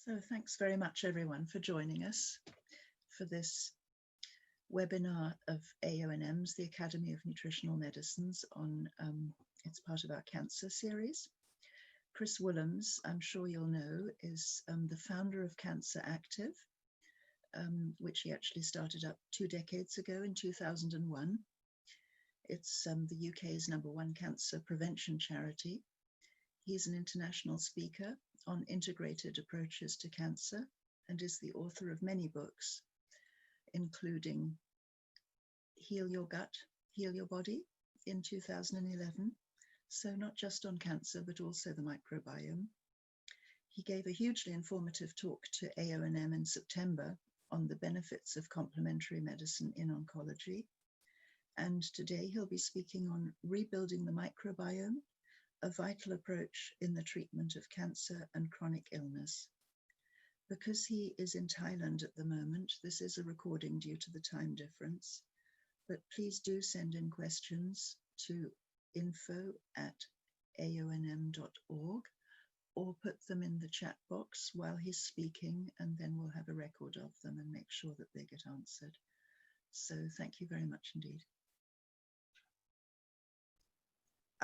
So thanks very much, everyone, for joining us for this webinar of AONM's, the Academy of Nutritional Medicines, on it's part of our cancer series. Chris Woollams, I'm sure you'll know, is the founder of Cancer Active, which he actually started up 2 decades ago in 2001. It's the UK's #1 cancer prevention charity. He's an international speaker on integrated approaches to cancer and is the author of many books, including Heal Your Gut, Heal Your Body in 2011. So not just on cancer, but also the microbiome. He gave a hugely informative talk to AONM in September on the benefits of complementary medicine in oncology. And today he'll be speaking on rebuilding the microbiome, a vital approach in the treatment of cancer and chronic illness. Because he is in Thailand at the moment, this is a recording due to the time difference, but please do send in questions to info@aonm.org or put them in the chat box while he's speaking, and then we'll have a record of them and make sure that they get answered. So thank you very much indeed.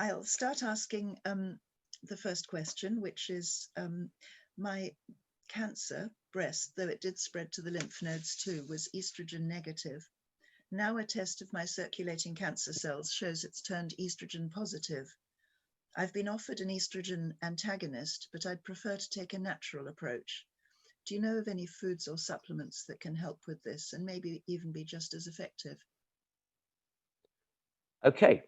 I'll start asking the first question, which is my cancer, breast, though it did spread to the lymph nodes too, was estrogen negative. Now a test of my circulating cancer cells shows it's turned estrogen positive. I've been offered an estrogen antagonist, but I'd prefer to take a natural approach. Do you know of any foods or supplements that can help with this and maybe even be just as effective? Okay.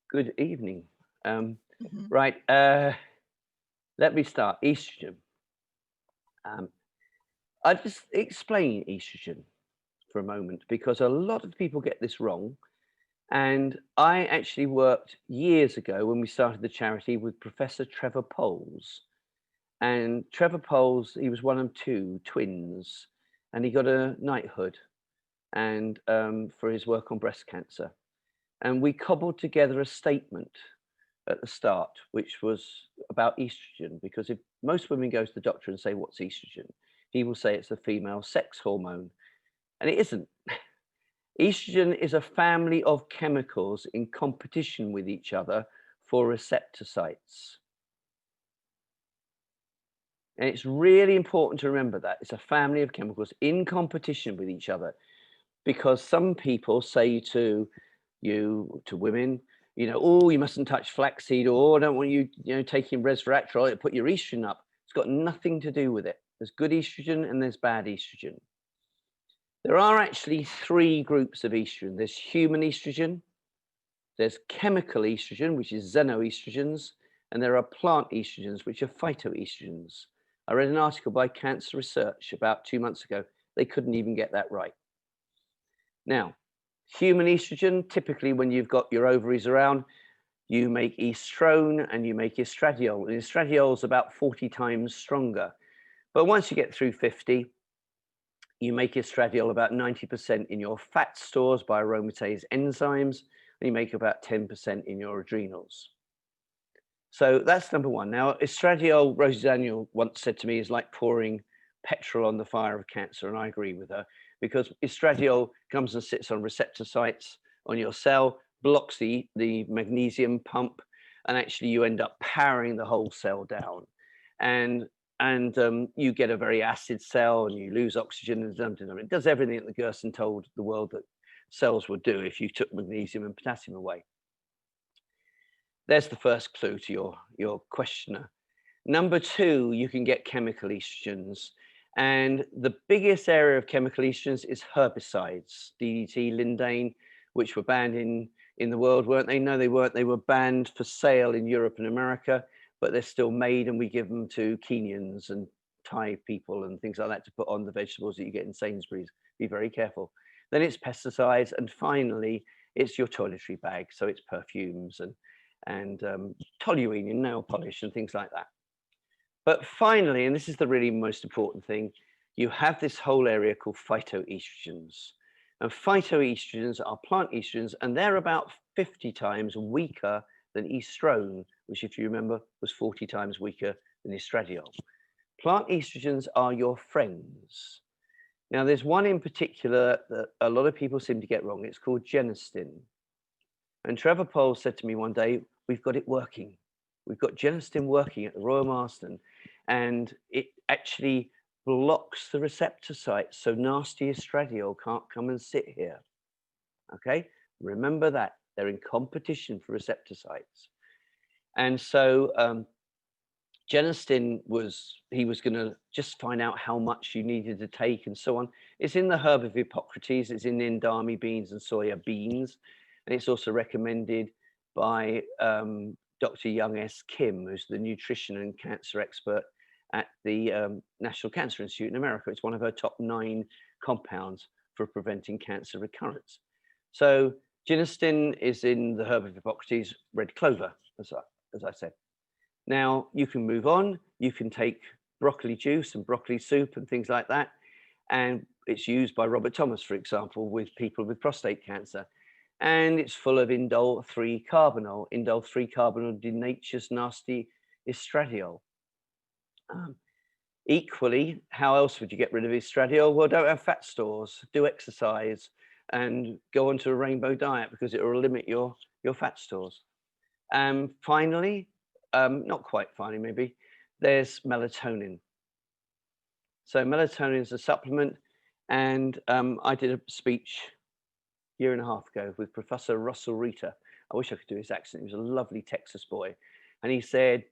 Good evening. Right. Let me start. Estrogen. I'll just explain estrogen for a moment, because a lot of people get this wrong. And I actually worked years ago when we started the charity with Professor Trevor Poles. And Trevor Poles, he was one of 2 twins, and he got a knighthood and for his work on breast cancer. And we cobbled together a statement at the start, which was about estrogen, because if most women go to the doctor and say, what's estrogen? He will say it's a female sex hormone, and it isn't. Estrogen is a family of chemicals in competition with each other for receptor sites. And it's really important to remember that it's a family of chemicals in competition with each other, because some people say to women, oh, you mustn't touch flaxseed, or I don't want you, taking resveratrol, it'll put your estrogen up. It's got nothing to do with it. There's good estrogen and there's bad estrogen. There are actually 3 groups of estrogen. There's human estrogen, there's chemical estrogen, which is xenoestrogens, and there are plant estrogens, which are phytoestrogens. I read an article by Cancer Research about 2 months ago. They couldn't even get that right. Now, human estrogen, typically when you've got your ovaries around, you make estrone and you make estradiol. And estradiol is about 40 times stronger. But once you get through 50, you make estradiol about 90% in your fat stores by aromatase enzymes, and you make about 10% in your adrenals. So that's number 1. Now, estradiol, Rosie Daniel once said to me, is like pouring petrol on the fire of cancer, and I agree with her, because estradiol comes and sits on receptor sites on your cell, blocks the magnesium pump, and actually you end up powering the whole cell down. And you get a very acid cell, and you lose oxygen, and it does everything that the Gerson told the world that cells would do if you took magnesium and potassium away. There's the first clue to your questioner. Number 2, you can get chemical estrogens. And the biggest area of chemical estrogens is herbicides, DDT, lindane, which were banned in the world, weren't they? No, they weren't. They were banned for sale in Europe and America, but they're still made, and we give them to Kenyans and Thai people and things like that to put on the vegetables that you get in Sainsbury's. Be very careful. Then it's pesticides, and finally, it's your toiletry bag. So it's perfumes and toluene in nail polish and things like that. But finally, and this is the really most important thing, you have this whole area called phytoestrogens. And phytoestrogens are plant estrogens, and they're about 50 times weaker than estrone, which, if you remember, was 40 times weaker than estradiol. Plant estrogens are your friends. Now, there's one in particular that a lot of people seem to get wrong. It's called genistein. And Trevor Pohl said to me one day, we've got it working. We've got genistein working at the Royal Marsden, and it actually blocks the receptor sites, so nasty estradiol can't come and sit here. Okay, remember that. They're in competition for receptor sites. And so genistein he was going to just find out how much you needed to take and so on. It's in the herb of Hippocrates. It's in Indami beans and soya beans. And it's also recommended by Dr. Young S. Kim, who's the nutrition and cancer expert at the National Cancer Institute in America. It's one of her top 9 compounds for preventing cancer recurrence. So genistein is in the herb of Hippocrates, red clover, as I said. Now you can move on. You can take broccoli juice and broccoli soup and things like that. And it's used by Robert Thomas, for example, with people with prostate cancer. And it's full of indole 3-carbinol. Indole 3-carbinol denatures nasty estradiol. Equally, how else would you get rid of estradiol? Well, don't have fat stores, do exercise, and go onto a rainbow diet because it will limit your fat stores. Finally, not quite finally maybe, there's melatonin. So melatonin is a supplement, and I did a speech a year and a half ago with Professor Russell Rita. I wish I could do his accent. He was a lovely Texas boy. And he said,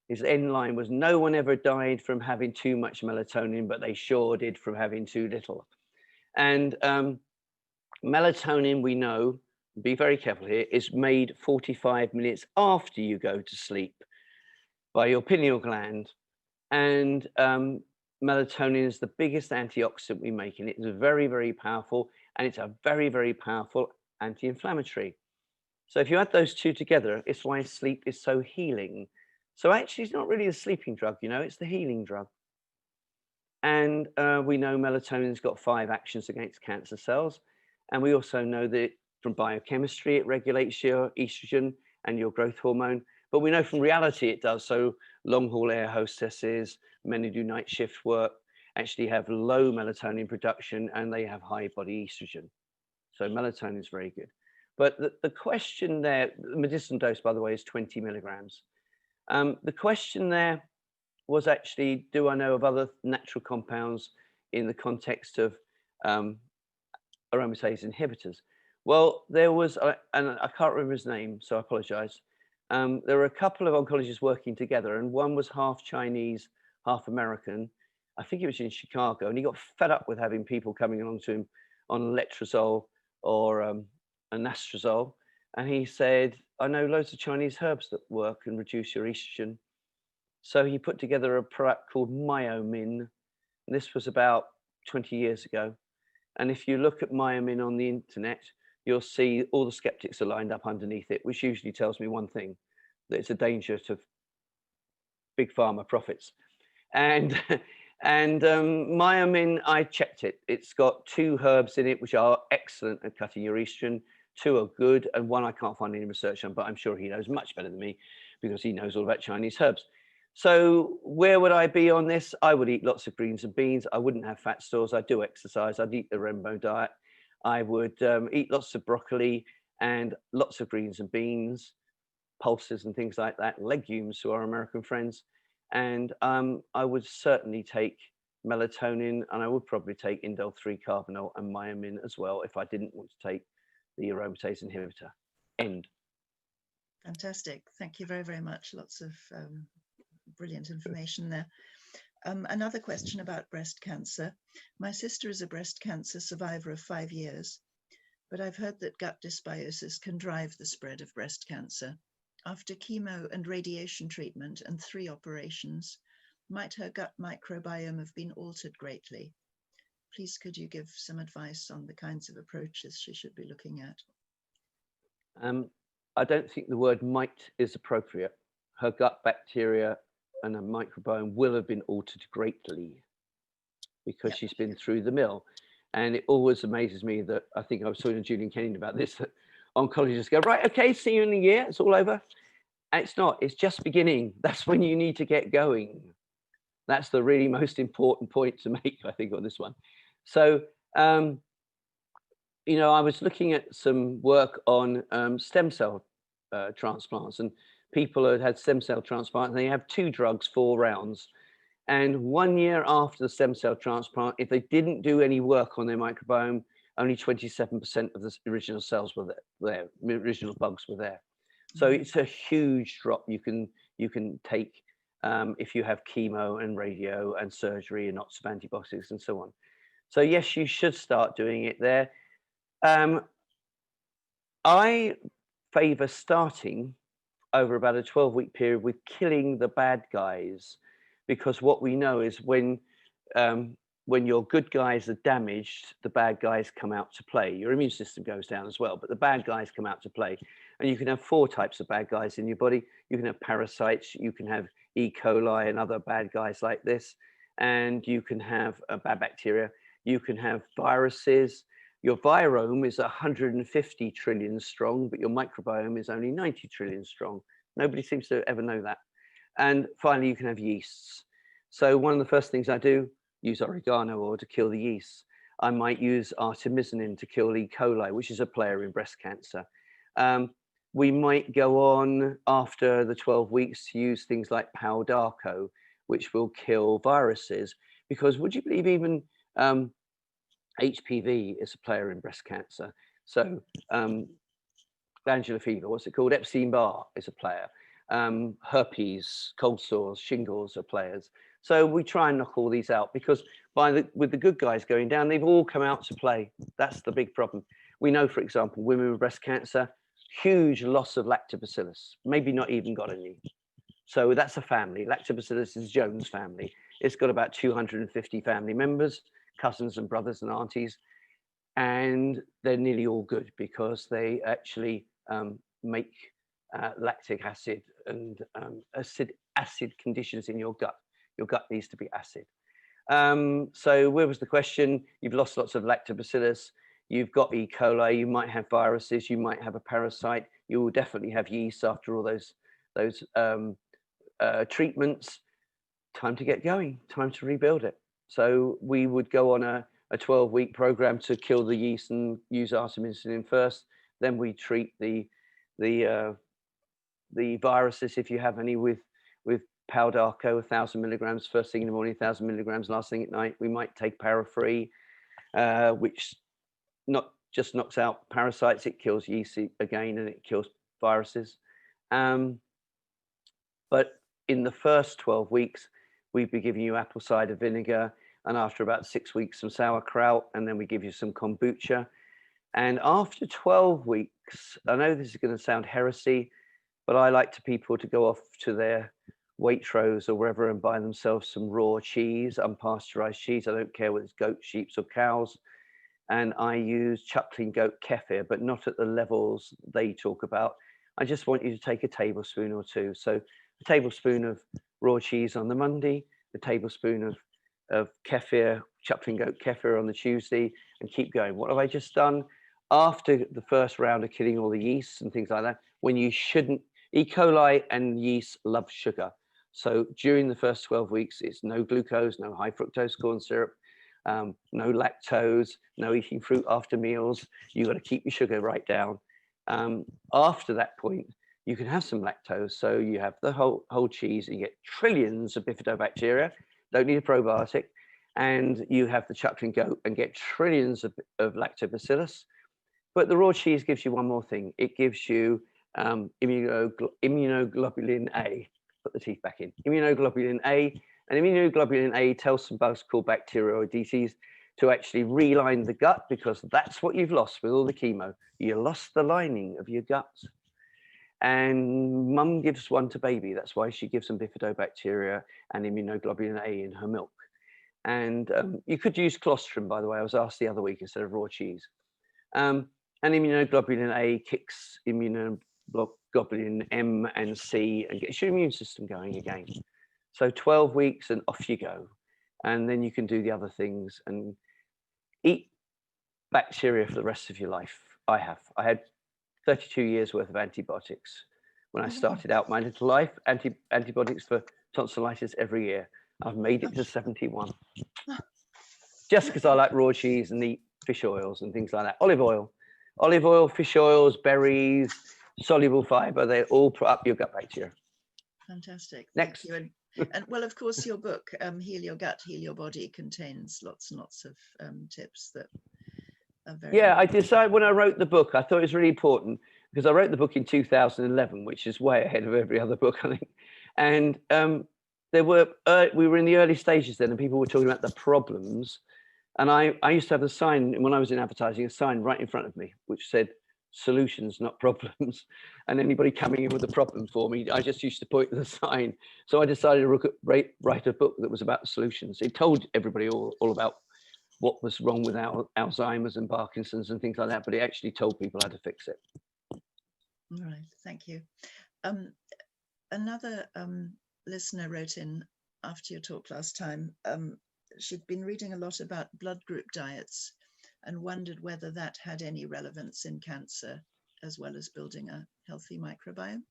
his end line was, no one ever died from having too much melatonin, but they sure did from having too little. And melatonin, we know, be very careful here, is made 45 minutes after you go to sleep by your pineal gland. And melatonin is the biggest antioxidant we make, and it's very, very powerful, and it's a very, very powerful anti-inflammatory. So if you add those two together, it's why sleep is so healing. So actually, it's not really a sleeping drug, you know, it's the healing drug. And we know melatonin's got 5 actions against cancer cells. And we also know that from biochemistry, it regulates your estrogen and your growth hormone. But we know from reality it does. So long-haul air hostesses, men who do night shift work, actually have low melatonin production, and they have high body estrogen. So melatonin is very good. But the question there, the medicinal dose, by the way, is 20 milligrams. The question there was actually, do I know of other natural compounds in the context of aromatase inhibitors? Well, there was, and I can't remember his name, so I apologize. There were a couple of oncologists working together, and one was half Chinese, half American. I think it was in Chicago, and he got fed up with having people coming along to him on letrozole or anastrozole. And he said, I know loads of Chinese herbs that work and reduce your estrogen. So he put together a product called Myomin. And this was about 20 years ago. And if you look at Myomin on the internet, you'll see all the skeptics are lined up underneath it, which usually tells me one thing, that it's a danger to big pharma profits. And Myomin, I checked it. It's got 2 herbs in it, which are excellent at cutting your estrogen. 2 are good, and 1 I can't find any research on, but I'm sure he knows much better than me because he knows all about Chinese herbs. So where would I be on this? I would eat lots of greens and beans. I wouldn't have fat stores. I do exercise. I'd eat the rainbow diet. I would eat lots of broccoli and lots of greens and beans, pulses and things like that, legumes to our American friends. And I would certainly take melatonin, and I would probably take indole 3-carbinol and Myomin as well if I didn't want to take the aromatase inhibitor. End. Fantastic. Thank you very, very much. Lots of brilliant information there. Another question about breast cancer. My sister is a breast cancer survivor of 5 years, but I've heard that gut dysbiosis can drive the spread of breast cancer. After chemo and radiation treatment and 3 operations, might her gut microbiome have been altered greatly? Please, could you give some advice on the kinds of approaches she should be looking at? I don't think the word might is appropriate. Her gut bacteria and her microbiome will have been altered greatly because she's been through the mill. And it always amazes me that, I think I was talking to Julian Kenyon about this, that oncologists go, right, okay, see you in a year, it's all over. And it's not, it's just beginning. That's when you need to get going. That's the really most important point to make, I think, on this one. So, you know, I was looking at some work on stem cell transplants, and people had had stem cell transplant, and they have 2 drugs, 4 rounds. And 1 year after the stem cell transplant, if they didn't do any work on their microbiome, only 27% of the original cells were there, original bugs were there. So it's a huge drop you can take if you have chemo and radio and surgery and lots of antibiotics and so on. So yes, you should start doing it there. I favor starting over about a 12-week period with killing the bad guys, because what we know is when your good guys are damaged, the bad guys come out to play. Your immune system goes down as well, but the bad guys come out to play. And you can have 4 types of bad guys in your body. You can have parasites, you can have E. coli and other bad guys like this, and you can have bad bacteria, you can have viruses. Your virome is 150 trillion strong, but your microbiome is only 90 trillion strong. Nobody seems to ever know that. And finally, you can have yeasts. So one of the first things I do, use oregano oil to kill the yeasts. I might use artemisinin to kill E. coli, which is a player in breast cancer. We might go on after the 12 weeks to use things like Paldarco, which will kill viruses, because would you believe even HPV is a player in breast cancer. So glandular fever, what's it called? Epstein-Barr is a player. Herpes, cold sores, shingles are players. So we try and knock all these out, because with the good guys going down, they've all come out to play. That's the big problem. We know, for example, women with breast cancer, huge loss of lactobacillus, maybe not even got any. So that's a family. Lactobacillus is Jones' family. It's got about 250 family members, cousins and brothers and aunties, and they're nearly all good because they actually make lactic acid and acid conditions in your gut. Your gut needs to be acid. So where was the question? You've lost lots of lactobacillus. You've got E. coli. You might have viruses. You might have a parasite. You will definitely have yeast after all those treatments. Time to get going. Time to rebuild it. So we would go on a 12-week program to kill the yeast and use artemisinin first. Then we treat the viruses, if you have any, with Paldarco, 1,000 milligrams first thing in the morning, 1,000 milligrams last thing at night. We might take Parafree, which not just knocks out parasites, it kills yeast again, and it kills viruses. But in the first 12 weeks, we'd be giving you apple cider vinegar, and after about 6 weeks, some sauerkraut, and then we give you some kombucha. And after 12 weeks, I know this is going to sound heresy, but I like people to go off to their Waitrose or wherever and buy themselves some raw cheese, unpasteurized cheese. I don't care whether it's goat, sheep, or cows. And I use chuckling goat kefir, but not at the levels they talk about. I just want you to take a tablespoon or 2. So a tablespoon of raw cheese on the Monday, a tablespoon of kefir, chuckling goat kefir on the Tuesday, and keep going. What have I just done? After the first round of killing all the yeasts and things like that, when you shouldn't, E. coli and yeast love sugar. So during the first 12 weeks, it's no glucose, no high fructose corn syrup, no lactose, no eating fruit after meals. You've got to keep your sugar right down. After that point, you can have some lactose. So you have the whole cheese, and you get trillions of bifidobacteria, don't need a probiotic. And you have the chuckling goat and get trillions of lactobacillus. But the raw cheese gives you one more thing. It gives you immunoglobulin A. Put the teeth back in. Immunoglobulin A. And immunoglobulin A tells some bugs called bacteroidetes to actually reline the gut, because that's what you've lost with all the chemo. You lost the lining of your gut. And mum gives one to baby. That's why she gives them bifidobacteria and immunoglobulin A in her milk. And you could use colostrum, by the way. I was asked the other week instead of raw cheese. And immunoglobulin A kicks immunoglobulin M and C and gets your immune system going again. So 12 weeks and off you go. And then you can do the other things and eat bacteria for the rest of your life. I had 32 years worth of antibiotics when I started out my little life, antibiotics for tonsillitis every year. I've made it to 71. Ah, Just because I like raw cheese and eat fish oils and things like that. Olive oil, fish oils, berries, soluble fiber, they all put up your gut bacteria. fantastic. Thank Next. you. And well, of course, your book, Heal Your Gut, Heal Your Body, contains lots and lots of tips that are very... Yeah, I decided when I wrote the book, I thought it was really important because I wrote the book in 2011, which is way ahead of every other book, I think. And we were in the early stages then, and people were talking about the problems. And I used to have a sign when I was in advertising, a sign right in front of me, which said solutions, not problems. And anybody coming in with a problem for me, I just used to point to the sign. So I decided to write a book that was about solutions. It told everybody all about what was wrong with Alzheimer's and Parkinson's and things like that, but it actually told people how to fix it. Right, thank you. Another listener wrote in after your talk last time. She'd been reading a lot about blood group diets and wondered whether that had any relevance in cancer, as well as building a healthy microbiome.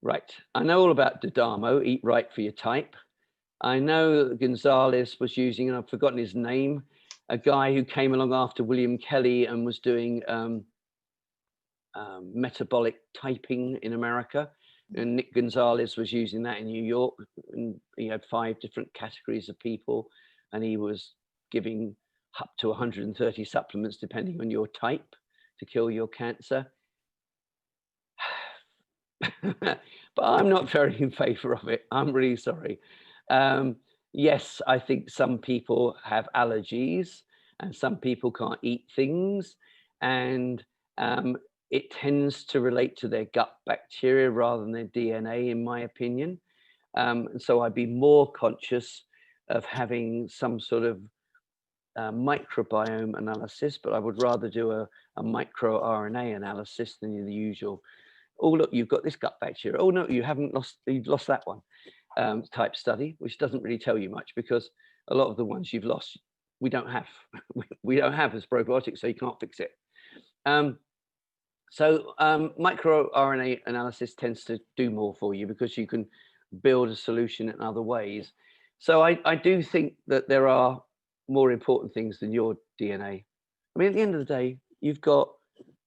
Right. I know all about Dodamo, eat right for your type. I know that Gonzalez was using, and I've forgotten his name, a guy who came along after William Kelly and was doing metabolic typing in America. And Nick Gonzalez was using that in New York. And he had 5 different categories of people, and he was giving up to 130 supplements depending on your type to kill your cancer. But I'm not very in favor of it. I'm really sorry. Yes, I think some people have allergies and some people can't eat things, and it tends to relate to their gut bacteria rather than their DNA, in my opinion. And so I'd be more conscious of having some sort of microbiome analysis, but I would rather do a microRNA analysis than the usual. Oh, look, you've got this gut bacteria. Oh, no, you've lost that one type study, which doesn't really tell you much because a lot of the ones you've lost, we don't have. We don't have as probiotics, so you can't fix it. So microRNA analysis tends to do more for you because you can build a solution in other ways. So I do think that there are more important things than your DNA. I mean, at the end of the day, you've got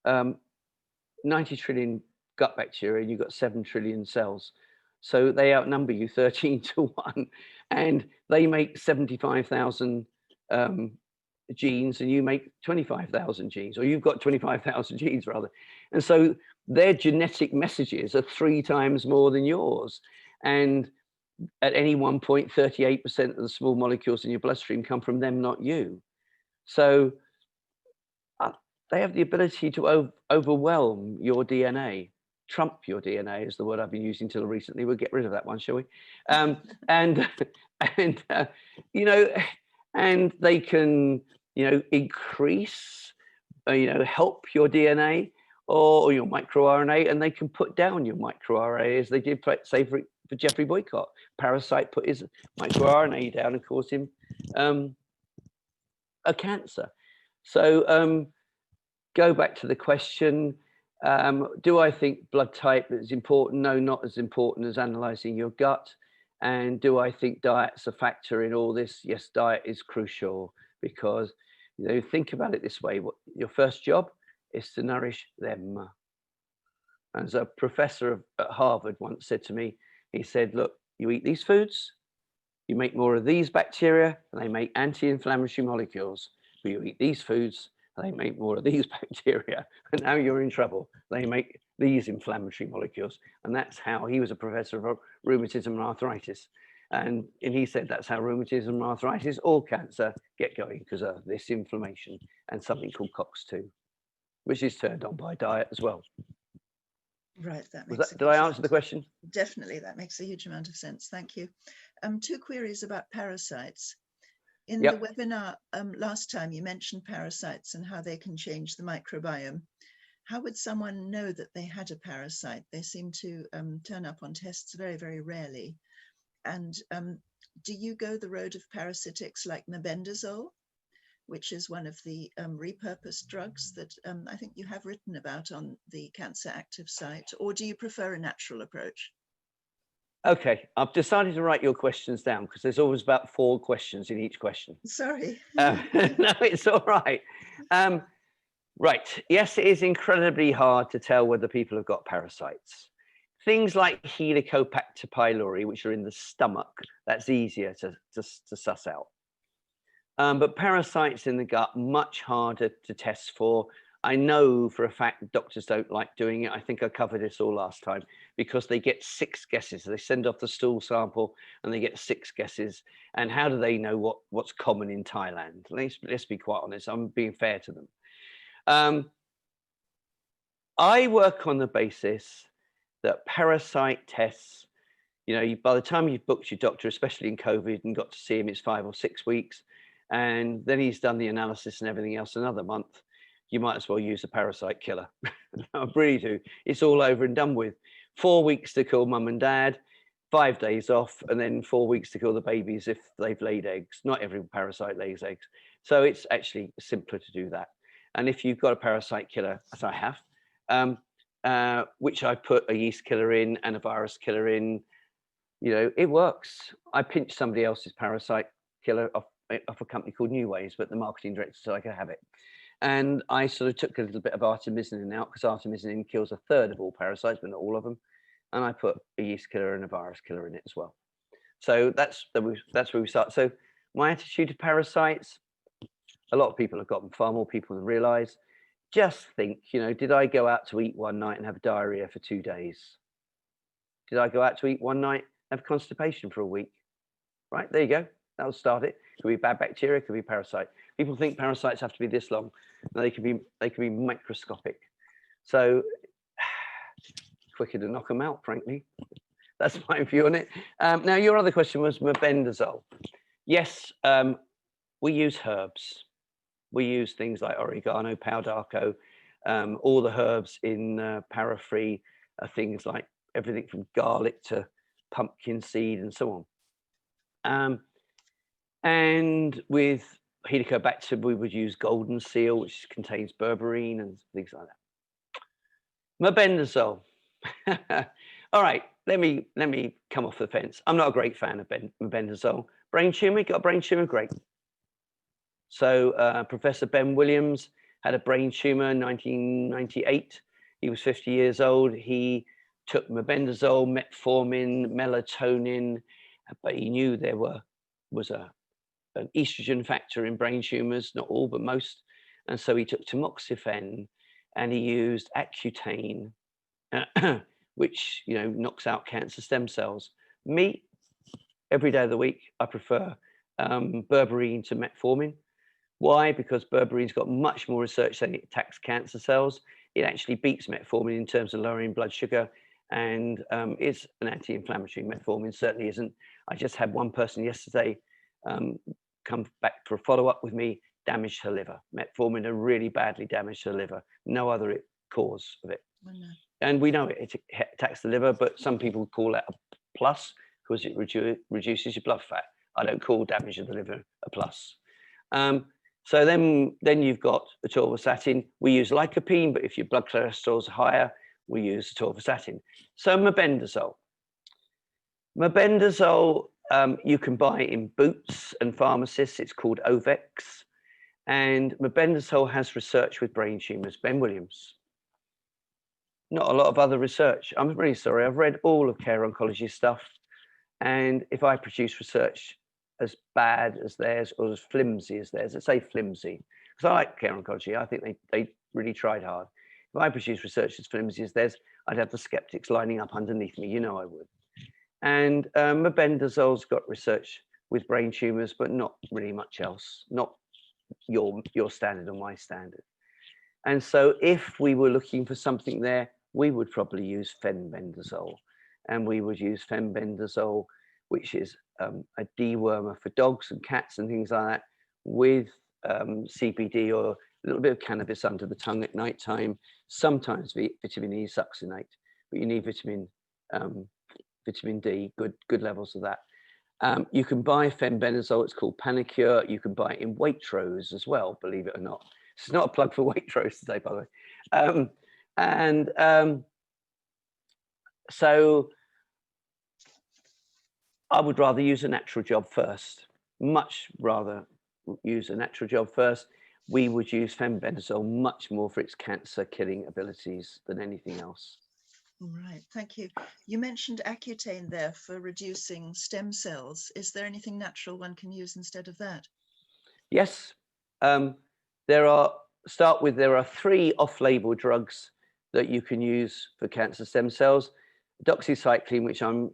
90 trillion gut bacteria and you've got 7 trillion cells. So they outnumber you 13 to 1, and they make 75,000 genes and you make 25,000 genes, or you've got 25,000 genes rather. And so their genetic messages are 3 times more than yours. And at any one point, 38% of the small molecules in your bloodstream come from them, not you. So they have the ability to overwhelm your DNA. Trump your DNA is the word I've been using till recently. We'll get rid of that one, shall we? And you know, and they can, you know, increase, help your DNA or your microRNA, and they can put down your microRNA, as they did, say, for Jeffrey Boycott. Parasite put his microRNA down and caused him a cancer. So go back to the question. Do I think blood type is important? No, not as important as analyzing your gut. And do I think diet's a factor in all this? Yes, diet is crucial because, think about it this way. Your first job is to nourish them. As a professor at Harvard once said to me, he said, look, you eat these foods, you make more of these bacteria, and they make anti-inflammatory molecules. But you eat these foods, they make more of these bacteria, and now you're in trouble. They make these inflammatory molecules. And that's how he was a professor of rheumatism and arthritis. And he said that's how rheumatism and arthritis or cancer get going, because of this inflammation and something called COX-2, which is turned on by diet as well. Right. Did I answer the question? Definitely. That makes a huge amount of sense. Thank you. 2 queries about parasites. In Yep. the webinar last time, you mentioned parasites and how they can change the microbiome. How would someone know that they had a parasite? They seem to turn up on tests very, very rarely. And do you go the road of parasitics like mebendazole? which is one of the repurposed drugs that I think you have written about on the Cancer Active site, or do you prefer a natural approach? Okay, I've decided to write your questions down because there's always about 4 questions in each question. Sorry. No, it's all right. Right, yes, it is incredibly hard to tell whether people have got parasites. Things like Helicobacter pylori, which are in the stomach, that's easier to suss out. But parasites in the gut, much harder to test for. I know for a fact doctors don't like doing it. I think I covered this all last time because they get 6 guesses. They send off the stool sample and they get 6 guesses. And how do they know what's common in Thailand? Let's be quite honest. I'm being fair to them. I work on the basis that parasite tests, you know, by the time you've booked your doctor, especially in COVID, and got to see him, it's 5 or 6 weeks. And then he's done the analysis and everything else another month. You might as well use a parasite killer. I really do. It's all over and done with. 4 weeks to kill mum and dad, 5 days off, and then 4 weeks to kill the babies if they've laid eggs. Not every parasite lays eggs. So it's actually simpler to do that. And if you've got a parasite killer, as I have, which I put a yeast killer in and a virus killer in, you know, it works. I pinched somebody else's parasite killer off a company called New Ways, but the marketing director said I could have it. And I sort of took a little bit of artemisinin out because artemisinin kills 1/3 of all parasites, but not all of them. And I put a yeast killer and a virus killer in it as well. So that's where we start. So my attitude to parasites, a lot of people have got them, far more people than realize. Just think, you know, did I go out to eat one night and have diarrhea for 2 days? Did I go out to eat one night and have constipation for a week? Right, there you go. That'll start it. Could be bad bacteria, could be parasite. People think parasites have to be this long. No, they can be microscopic. So quicker to knock them out, frankly. That's my view on it. Now, your other question was mebendazole. Yes, we use herbs. We use things like oregano, pau d'arco, all the herbs in para-free are things like everything from garlic to pumpkin seed and so on. And with Helicobacter, we would use golden seal, which contains berberine and things like that. Mebendazole. All right, let me come off the fence. I'm not a great fan of mebendazole. Brain tumor, got a brain tumor, great. So Professor Ben Woollams had a brain tumor in 1998. He was 50 years old. He took mebendazole, metformin, melatonin, but he knew there was an estrogen factor in brain tumors, not all, but most. And so he took tamoxifen and he used Accutane, which, you know, knocks out cancer stem cells. Me, every day of the week, I prefer berberine to metformin. Why? Because berberine's got much more research saying it attacks cancer cells. It actually beats metformin in terms of lowering blood sugar, and it's an anti-inflammatory. Metformin certainly isn't. I just had one person yesterday come back for a follow-up with me, damaged her liver. Metformin had really badly damaged her liver. No other cause of it. Oh, no. And we know it attacks the liver, but some people call that a plus because it reduces your blood fat. I don't call damage of the liver a plus. So then you've got atorvastatin. We use lycopene, but if your blood cholesterol is higher, we use atorvastatin. So mebendazole. Mebendazole, you can buy in Boots and pharmacists. It's called Ovex. And mebendazole has research with brain tumors. Ben Woollams. Not a lot of other research. I'm really sorry. I've read all of Care Oncology stuff. And if I produce research as bad as theirs or as flimsy as theirs, let's say flimsy, because I like Care Oncology. I think they really tried hard. If I produce research as flimsy as theirs, I'd have the skeptics lining up underneath me. You know I would. And mebendazole's got research with brain tumors, but not really much else. Not your standard or my standard. And so if we were looking for something there, we would probably use fenbendazole. And we would use fenbendazole, which is a dewormer for dogs and cats and things like that, with CBD or a little bit of cannabis under the tongue at night time. Sometimes vitamin E succinate, but you need vitamin D, good levels of that. You can buy fenbendazole, it's called Panacure. You can buy it in Waitrose as well, believe it or not. It's not a plug for Waitrose today, by the way. So I would rather use a natural job first, much rather use a natural job first. We would use fenbendazole much more for its cancer killing abilities than anything else. Right, thank you. You mentioned Accutane there for reducing stem cells. Is there anything natural one can use instead of that? Yes, there are 3 off-label drugs that you can use for cancer stem cells. Doxycycline, which I'm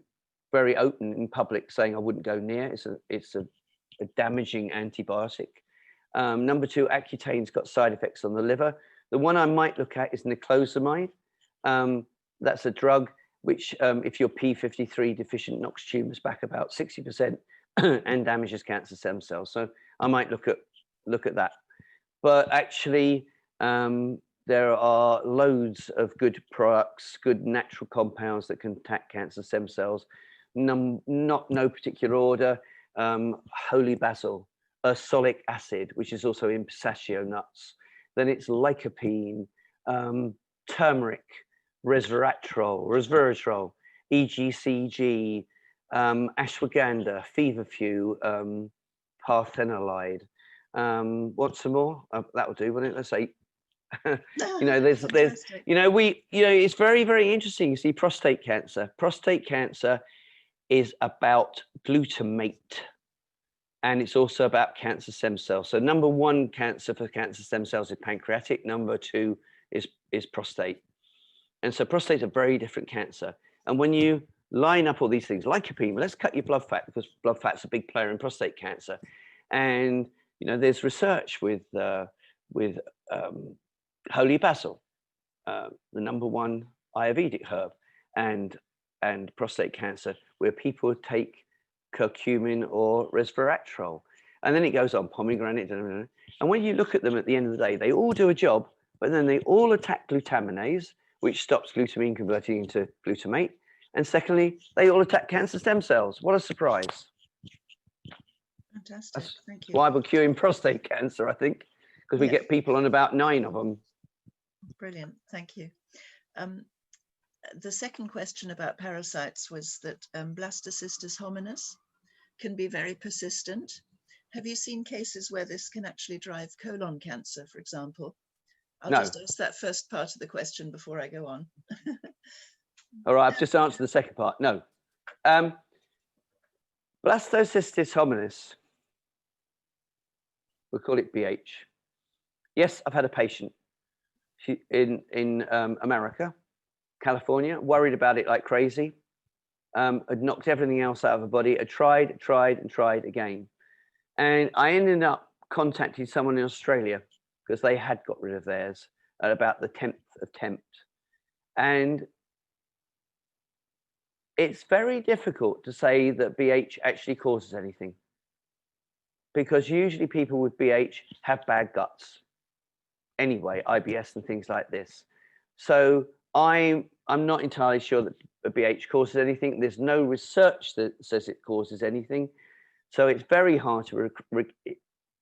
very open in public saying I wouldn't go near. It's a damaging antibiotic. Number 2, Accutane's got side effects on the liver. The one I might look at is niclosamide. That's a drug which, if you're P53 deficient, knocks tumors back about 60% and damages cancer stem cells. So I might look at that. But actually, there are loads of good products, good natural compounds that can attack cancer stem cells. No particular order. Holy basil, ursolic acid, which is also in pistachio nuts. Then it's lycopene, turmeric, resveratrol, EGCG, ashwagandha, feverfew, parthenolide. Want some more? That will do, wouldn't it? Let's say, there's, it's very, very interesting. You see, prostate cancer. Prostate cancer is about glutamate, and it's also about cancer stem cells. So number 1 cancer for cancer stem cells is pancreatic. Number 2 is prostate. And so prostate's a very different cancer. And when you line up all these things, lycopene, let's cut your blood fat because blood fat's a big player in prostate cancer. And there's research with holy basil, the number 1 Ayurvedic herb, and prostate cancer, where people take curcumin or resveratrol. And then it goes on, pomegranate. And when you look at them at the end of the day, they all do a job, but then they all attack glutaminase, which stops glutamine converting into glutamate. And secondly, they all attack cancer stem cells. What a surprise. Fantastic, thank you. That's why we're curing prostate cancer, I think, because we get people on about 9 of them. Brilliant, thank you. The second question about parasites was that blastocystis hominis can be very persistent. Have you seen cases where this can actually drive colon cancer, for example? I'll just ask that first part of the question before I go on. All right, I've just answered the second part. No. Blastocystis hominis, we'll call it BH. Yes, I've had a patient in America, California, worried about it like crazy, had knocked everything else out of her body, had tried again. And I ended up contacting someone in Australia because they had got rid of theirs at about the 10th attempt. And it's very difficult to say that BH actually causes anything, because usually people with BH have bad guts anyway, IBS and things like this. So I'm not entirely sure that a BH causes anything. There's no research that says it causes anything. So it's very hard to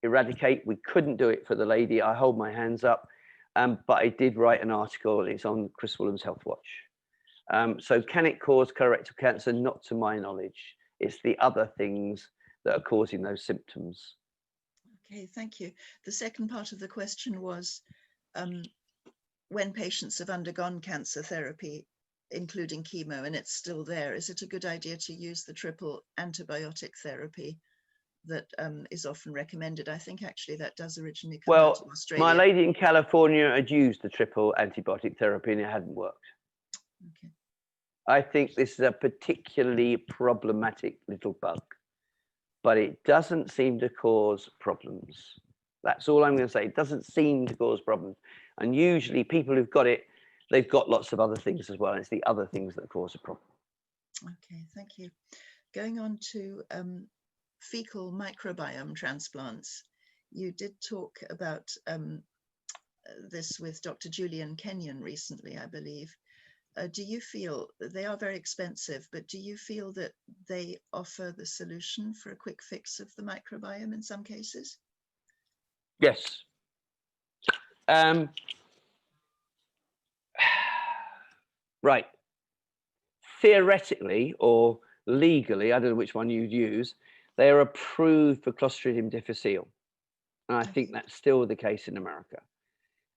eradicate. We couldn't do it for the lady. I hold my hands up. But I did write an article. It's on Chris Woollams' Health Watch. So can it cause colorectal cancer? Not to my knowledge. It's the other things that are causing those symptoms. Okay, thank you. The second part of the question was, when patients have undergone cancer therapy, including chemo, and it's still there, is it a good idea to use the triple antibiotic therapy that is often recommended? I think actually that does originally come out of Australia. My lady in California had used the triple antibiotic therapy and it hadn't worked. Okay. I think this is a particularly problematic little bug, but it doesn't seem to cause problems. That's all I'm going to say. It doesn't seem to cause problems. And usually people who've got it, they've got lots of other things as well. It's the other things that cause a problem. Okay, thank you. Going on to fecal microbiome transplants. You did talk about this with Dr. Julian Kenyon recently, I believe. do you feel they are very expensive, but do you feel that they offer the solution for a quick fix of the microbiome in some cases? Yes. Right. Theoretically or legally, I don't know which one you'd use, they are approved for Clostridium difficile. And I think that's still the case in America.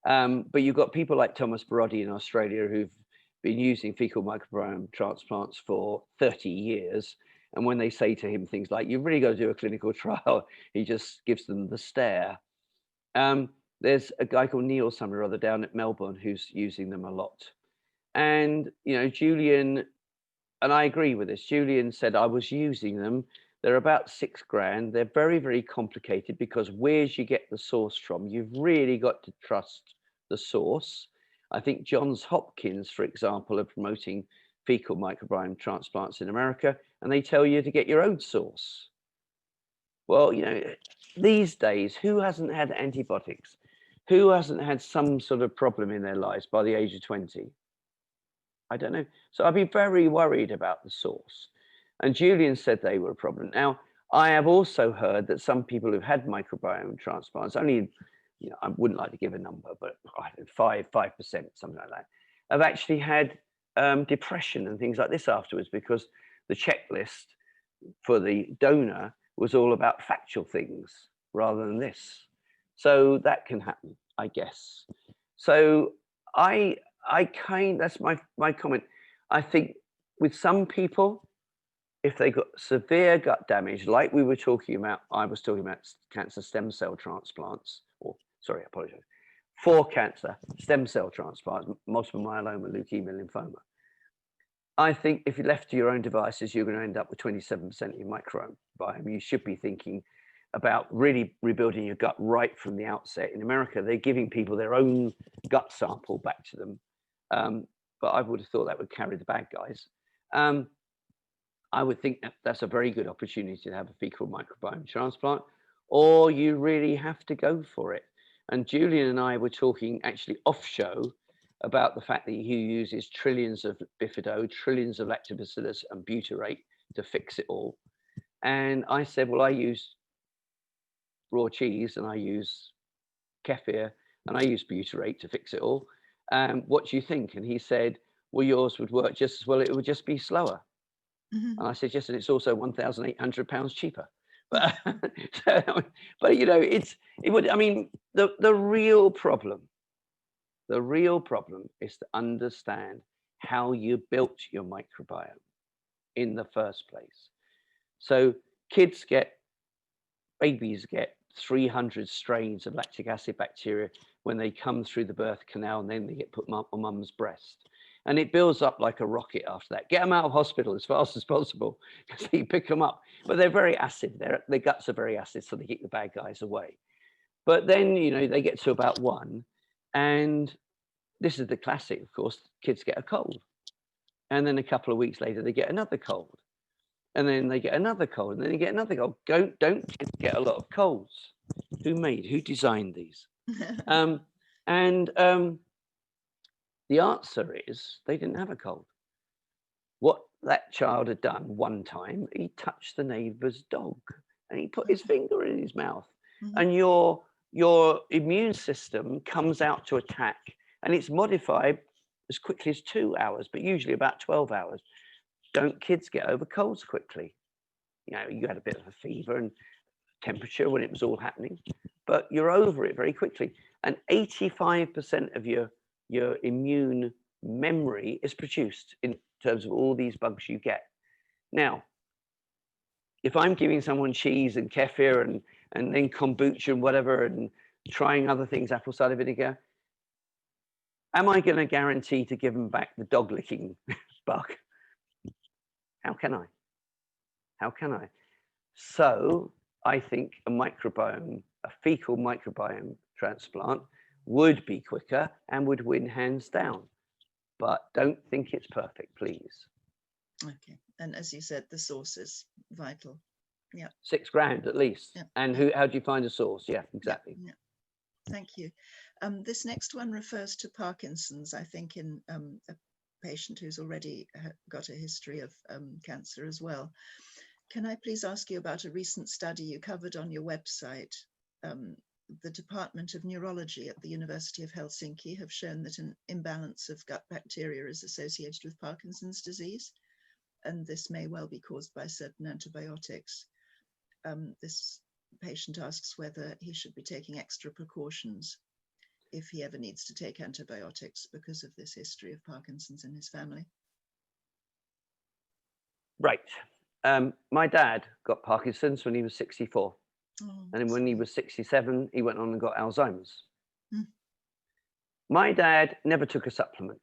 But you've got people like Thomas Barodi in Australia who've been using fecal microbiome transplants for 30 years. And when they say to him things like, you've really got to do a clinical trial, he just gives them the stare. There's a guy called Neil somewhere or other down at Melbourne who's using them a lot. And, you know, Julian, and I agree with this, Julian said, I was using them. They're about £6,000. They're very, very complicated because where's you get the source from? You've really got to trust the source. I think Johns Hopkins, for example, are promoting fecal microbiome transplants in America, and they tell you to get your own source. Well, you know, these days, who hasn't had antibiotics? Who hasn't had some sort of problem in their lives by the age of 20? I don't know. So I'd be very worried about the source. And Julian said they were a problem. Now, I have also heard that some people who've had microbiome transplants, only, you know, I wouldn't like to give a number, but I don't know, 5%, something like that, have actually had depression and things like this afterwards because the checklist for the donor was all about factual things rather than this. So that can happen, I guess. So that's my comment. I think with some people, if they got severe gut damage, like we were talking about, I was talking about cancer stem cell transplants, or sorry, I apologize, for cancer stem cell transplants, multiple myeloma, leukemia, lymphoma. I think if you're left to your own devices, you're going to end up with 27% of your microbiome. You should be thinking about really rebuilding your gut right from the outset. In America, they're giving people their own gut sample back to them. But I would have thought that would carry the bad guys. I would think that's a very good opportunity to have a fecal microbiome transplant, or you really have to go for it. And Julian and I were talking actually off show about the fact that he uses trillions of bifido, trillions of lactobacillus and butyrate to fix it all. And I said, well, I use raw cheese and I use kefir and I use butyrate to fix it all. What do you think? And he said, well, yours would work just as well. It would just be slower. Mm-hmm. And I said, yes, and it's also £1,800 cheaper. But, but you know, it would, I mean, the real problem is to understand how you built your microbiome in the first place. So babies get 300 strains of lactic acid bacteria when they come through the birth canal, and then they get put on mum's breast. And it builds up like a rocket after that. Get them out of hospital as fast as possible because you pick them up. But they're very acid. Their guts are very acid, so they keep the bad guys away. But then, you know, they get to about 1, and this is the classic, of course, kids get a cold. And then a couple of weeks later, they get another cold. And then they get another cold, and then they get another cold. Don't get a lot of colds. Who designed these? The answer is they didn't have a cold. What that child had done one time, he touched the neighbor's dog and he put his finger in his mouth. Mm-hmm. And your immune system comes out to attack, and it's modified as quickly as 2 hours, but usually about 12 hours. Don't kids get over colds quickly? You know, you had a bit of a fever and temperature when it was all happening, but you're over it very quickly. And 85% of your immune memory is produced in terms of all these bugs you get. Now, if I'm giving someone cheese and kefir and then kombucha and whatever, and trying other things, apple cider vinegar, am I going to guarantee to give them back the dog licking bug? How can I? How can I? So I think a fecal microbiome transplant would be quicker and would win hands down. But don't think it's perfect, please. Okay. And as you said, the source is vital. Yeah. £6,000 at least. Yeah. And how do you find a source? Yeah, exactly. Yeah. Thank you. This next one refers to Parkinson's, I think, in a patient who's already got a history of cancer as well. Can I please ask you about a recent study you covered on your website? The Department of Neurology at the University of Helsinki have shown that an imbalance of gut bacteria is associated with Parkinson's disease, and this may well be caused by certain antibiotics. This patient asks whether he should be taking extra precautions if he ever needs to take antibiotics because of this history of Parkinson's in his family. Right. My dad got Parkinson's when he was 64. Oh, And then when he was 67, he went on and got Alzheimer's. Hmm. My dad never took a supplement.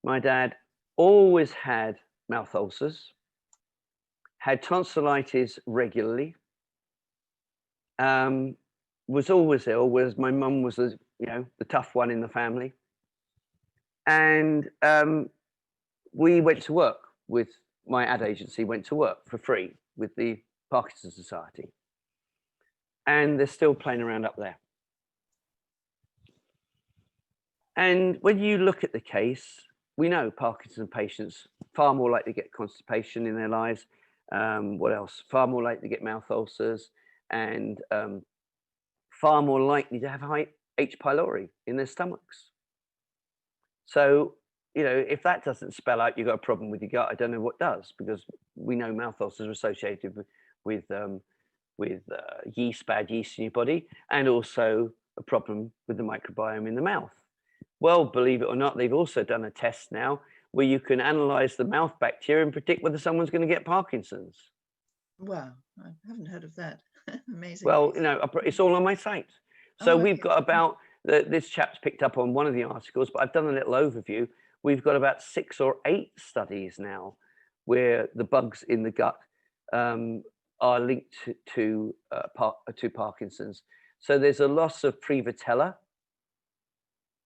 My dad always had mouth ulcers, had tonsillitis regularly, was always ill, whereas my mum was, the tough one in the family. And we went to work with my ad agency, went to work for free with the Parkinson's Society. And they're still playing around up there. And when you look at the case, we know Parkinson's patients far more likely to get constipation in their lives. What else? Far more likely to get mouth ulcers, and far more likely to have high H. pylori in their stomachs. So, if that doesn't spell out you've got a problem with your gut, I don't know what does, because we know mouth ulcers are associated with yeast, bad yeast in your body, and also a problem with the microbiome in the mouth. Well, believe it or not, they've also done a test now where you can analyze the mouth bacteria and predict whether someone's going to get Parkinson's. Wow, I haven't heard of that. Amazing. Well, it's all on my site. So we've got about, this chap's picked up on one of the articles, but I've done a little overview. We've got about 6 or 8 studies now where the bugs in the gut are linked to Parkinson's. So there's a loss of Prevotella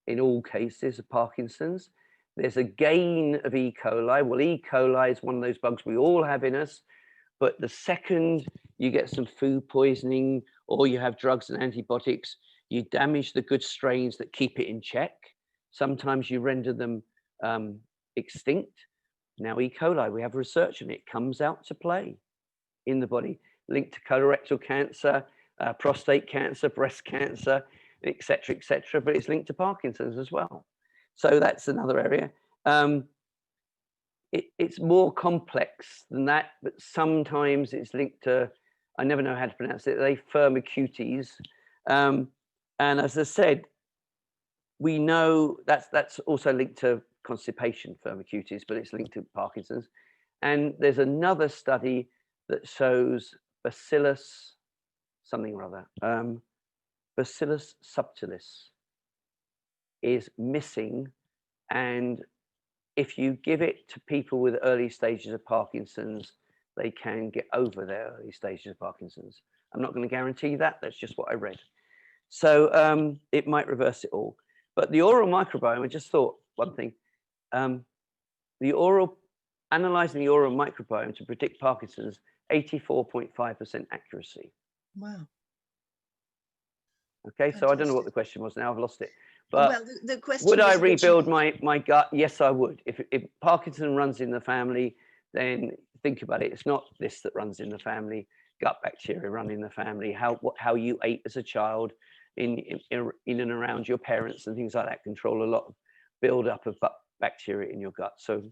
in all cases of Parkinson's. There's a gain of E. coli. Well, E. coli is one of those bugs we all have in us, but the second you get some food poisoning or you have drugs and antibiotics, you damage the good strains that keep it in check. Sometimes you render them extinct. Now, E. coli, we have research on it, comes out to play in the body, linked to colorectal cancer, prostate cancer, breast cancer, etc., but it's linked to Parkinson's as well. So that's another area. It's more complex than that, but sometimes it's linked to, I never know how to pronounce it, they firmicutes. And as I said, we know that's also linked to constipation, firmicutes, but it's linked to Parkinson's. And there's another study that shows Bacillus something or other, Bacillus subtilis is missing, and if you give it to people with early stages of Parkinson's, they can get over their early stages of Parkinson's. I'm not going to guarantee that, that's just what I read. So it might reverse it all. But the oral microbiome, I just thought one thing, analyzing the oral microbiome to predict Parkinson's, 84.5% accuracy. Wow. Okay, Fantastic. so I don't know what the question was now, I've lost it. But well, the question would I was rebuild my gut? Yes, I would. If Parkinson runs in the family, then think about it. It's not this that runs in the family. Gut bacteria run in the family. How you ate as a child in and around your parents and things like that control a lot of build-up of bacteria in your gut. So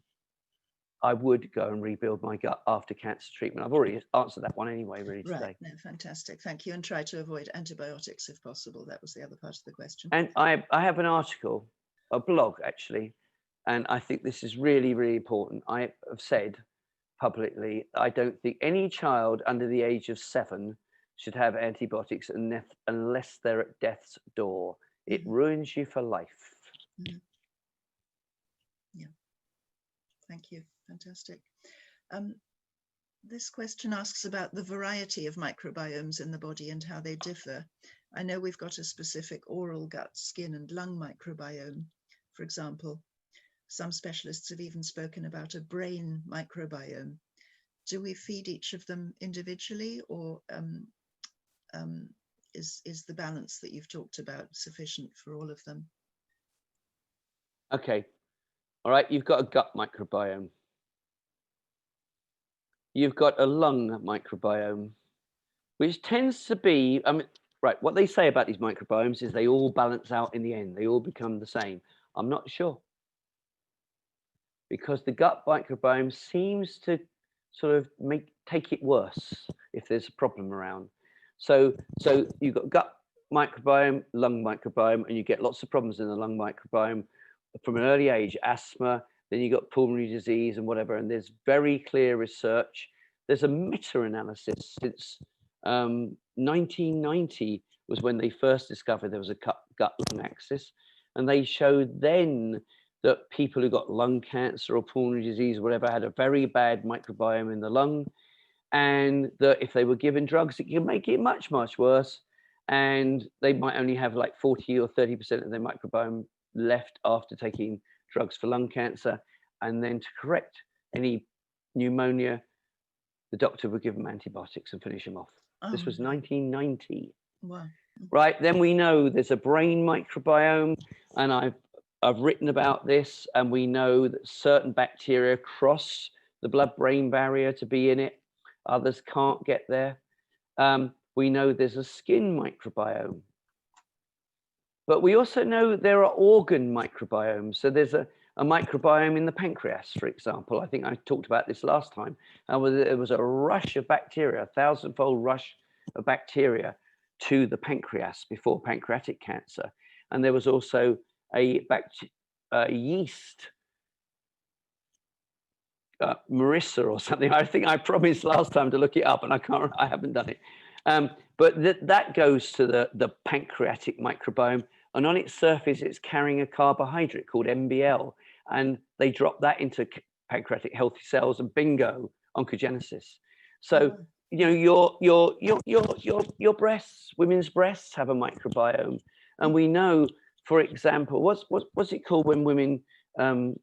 I would go and rebuild my gut after cancer treatment. I've already answered that one anyway, really, today. Right, no, fantastic. Thank you. And try to avoid antibiotics if possible. That was the other part of the question. And I have an article, a blog actually, and I think this is really, really important. I have said publicly, I don't think any child under the age of 7 should have antibiotics unless they're at death's door. It ruins you for life. Mm-hmm. Yeah, thank you. Fantastic. This question asks about the variety of microbiomes in the body and how they differ. I know we've got a specific oral, gut, skin and lung microbiome, for example. Some specialists have even spoken about a brain microbiome. Do we feed each of them individually, or is the balance that you've talked about sufficient for all of them? Okay. All right, you've got a gut microbiome. You've got a lung microbiome, which tends to be, right, what they say about these microbiomes is they all balance out in the end. They all become the same. I'm not sure. Because the gut microbiome seems to sort of take it worse if there's a problem around. So you've got gut microbiome, lung microbiome, and you get lots of problems in the lung microbiome from an early age, asthma, then you got pulmonary disease and whatever, and there's very clear research. There's a meta-analysis since 1990 was when they first discovered there was a gut-lung axis, and they showed then that people who got lung cancer or pulmonary disease or whatever had a very bad microbiome in the lung, and that if they were given drugs, it could make it much, much worse, and they might only have like 40 or 30% of their microbiome left after taking drugs for lung cancer. And then to correct any pneumonia, the doctor would give them antibiotics and finish them off. This was 1990. Wow. Right, then we know there's a brain microbiome, and I've written about this, and we know that certain bacteria cross the blood-brain barrier to be in it. Others can't get there. We know there's a skin microbiome. But we also know there are organ microbiomes. So there's a microbiome in the pancreas, for example. I think I talked about this last time. There was a rush of bacteria, a 1,000-fold rush of bacteria to the pancreas before pancreatic cancer. And there was also a yeast, Marissa or something. I think I promised last time to look it up, and I haven't done it. But that goes to the pancreatic microbiome, and on its surface, it's carrying a carbohydrate called MBL, and they drop that into pancreatic healthy cells, and bingo, oncogenesis. So you know your breasts, women's breasts have a microbiome, and we know, for example, what's it called when women can't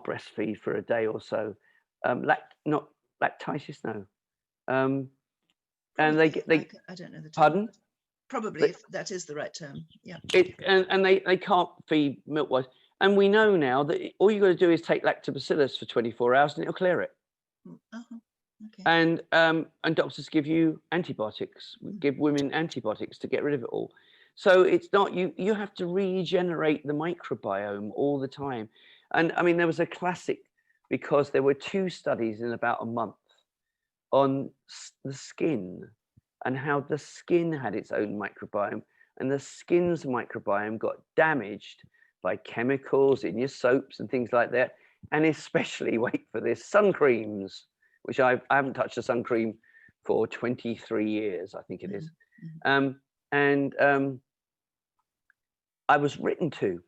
breastfeed for a day or so? Not lactitis, no. And they I don't know the term. Pardon? Probably, if that is the right term. Yeah. And they can't feed milk-wise. And we know now that all you got to do is take lactobacillus for 24 hours and it'll clear it. Okay. And doctors give you antibiotics, give women antibiotics to get rid of it all. So it's not, you have to regenerate the microbiome all the time. And I mean, there was a classic, because there were 2 studies in about a month on the skin and how the skin had its own microbiome, and the skin's microbiome got damaged by chemicals in your soaps and things like that. And especially, wait for this, sun creams, which I haven't touched a sun cream for 23 years, I think it is. I was written to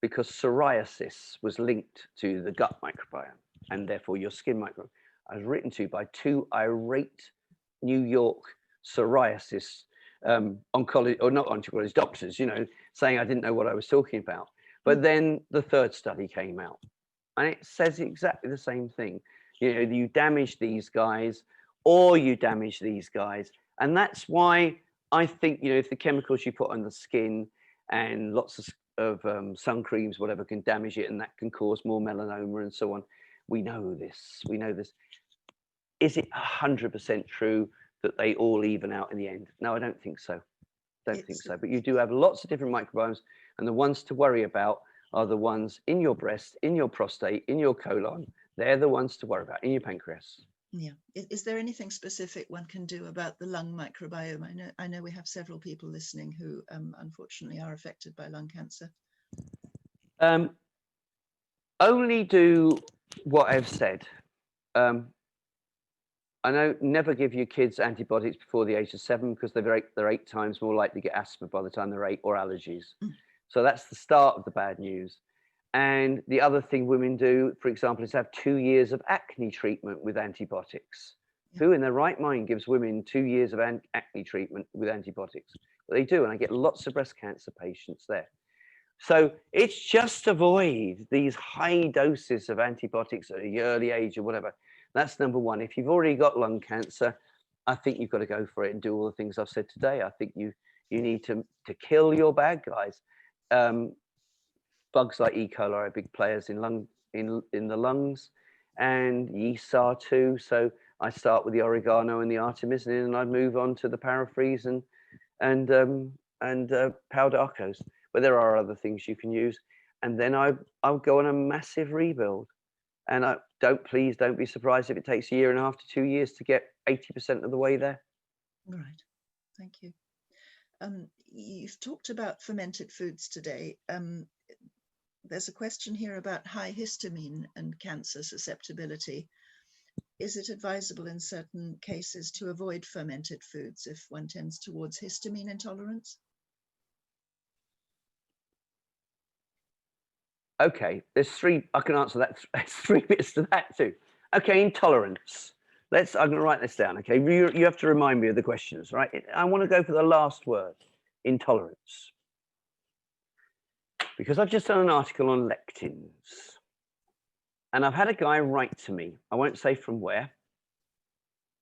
because psoriasis was linked to the gut microbiome and therefore your skin microbiome. I was written to by 2 irate New York psoriasis oncology, or not oncologist, doctors, you know, saying I didn't know what I was talking about. But then the 3rd study came out, and it says exactly the same thing. You know, you damage these guys, or you damage these guys, and that's why I think, you know, if the chemicals you put on the skin and lots of sun creams, whatever, can damage it, and that can cause more melanoma and so on. We know this. We know this. Is it 100% true that they all even out in the end? No, I don't think so. Don't think so. But you do have lots of different microbiomes, and the ones to worry about are the ones in your breast, in your prostate, in your colon. They're the ones to worry about, in your pancreas. Yeah. Is there anything specific one can do about the lung microbiome? I know we have several people listening who unfortunately are affected by lung cancer. Only do what I've said. I know, never give your kids antibiotics before the age of 7, because they're 8 times more likely to get asthma by the time they're 8, or allergies. So that's the start of the bad news. And the other thing women do, for example, is have 2 years of acne treatment with antibiotics. Who in their right mind gives women 2 years of acne treatment with antibiotics? But they do, and I get lots of breast cancer patients there. So it's just avoid these high doses of antibiotics at an early age or whatever. That's number one. If you've already got lung cancer, I think you've got to go for it and do all the things I've said today. I think you need to kill your bad guys. bugs like E. coli are big players in the lungs, and yeasts are too. So I start with the oregano and the artemisinin, and I'd move on to the paraphrase and powder arcos. But there are other things you can use, and then I'll go on a massive rebuild. And please don't be surprised if it takes a year and a half to 2 years to get 80% of the way there. Right. Thank you. You've talked about fermented foods today. There's a question here about high histamine and cancer susceptibility. Is it advisable in certain cases to avoid fermented foods if one tends towards histamine intolerance? Okay, there's three. I can answer that. There's 3 bits to that too. Okay, intolerance. I'm going to write this down. Okay, you have to remind me of the questions, right? I want to go for the last word, intolerance, because I've just done an article on lectins, and I've had a guy write to me. I won't say from where,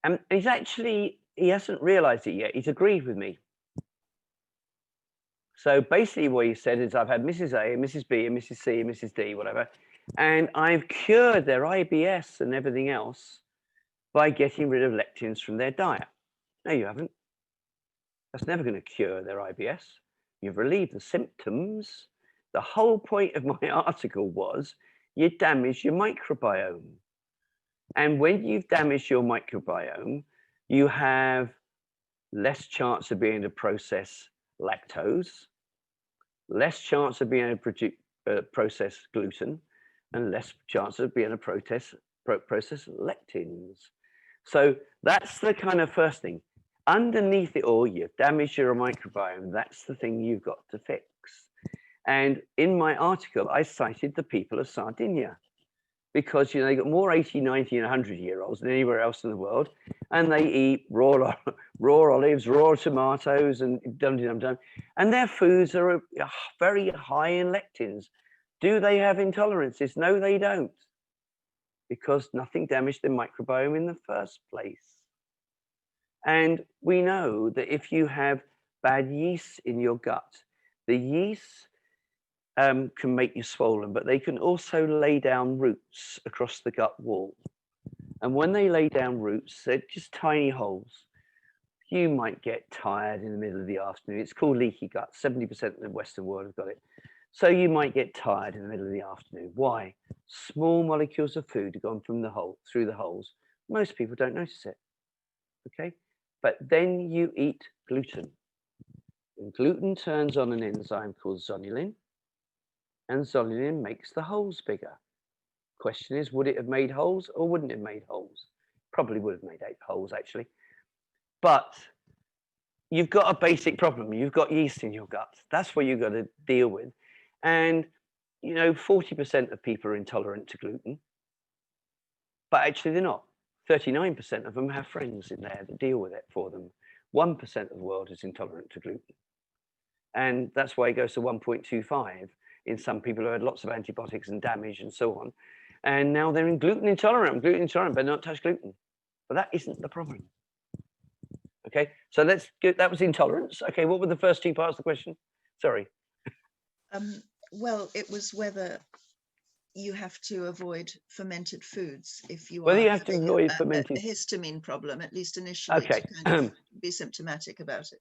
and he hasn't realised it yet. He's agreed with me. So basically what he said is, I've had Mrs. A and Mrs. B and Mrs. C and Mrs. D, whatever, and I've cured their IBS and everything else by getting rid of lectins from their diet. No, you haven't. That's never going to cure their IBS. You've relieved the symptoms. The whole point of my article was you damage your microbiome. And when you've damaged your microbiome, you have less chance of being able to process lactose, less chance of being able to process gluten, and less chance of being able to process lectins. So that's the kind of first thing. Underneath it all, you've damaged your microbiome. That's the thing you've got to fix. And in my article, I cited the people of Sardinia, because they got more 80, 90, and 100-year-olds than anywhere else in the world, and they eat raw olives, raw tomatoes, and dum-dum-dum, and their foods are very high in lectins. Do they have intolerances? No, they don't, because nothing damaged their microbiome in the first place. And we know that if you have bad yeast in your gut, the yeast can make you swollen, but they can also lay down roots across the gut wall. And when they lay down roots, they're just tiny holes. You might get tired in the middle of the afternoon. It's called leaky gut. 70% of the Western world have got it. So you might get tired in the middle of the afternoon. Why? Small molecules of food have gone from through the holes. Most people don't notice it. Okay? But then you eat gluten. And gluten turns on an enzyme called zonulin, and zonulin makes the holes bigger. Question is, would it have made holes or wouldn't it have made holes? Probably would have made 8 holes, actually. But you've got a basic problem. You've got yeast in your gut. That's what you've got to deal with. And 40% of people are intolerant to gluten, but actually they're not. 39% of them have friends in there that deal with it for them. 1% of the world is intolerant to gluten. And that's why it goes to 1.25 in some people who had lots of antibiotics and damage and so on. And now they're gluten intolerant, but not touch gluten. But that isn't the problem. Okay, so that was intolerance. Okay, what were the first 2 parts of the question? Sorry. Well, it was whether you have to avoid fermented foods if you Whether are you have to having avoid a fermented histamine problem, at least initially, Okay. to kind of be symptomatic about it.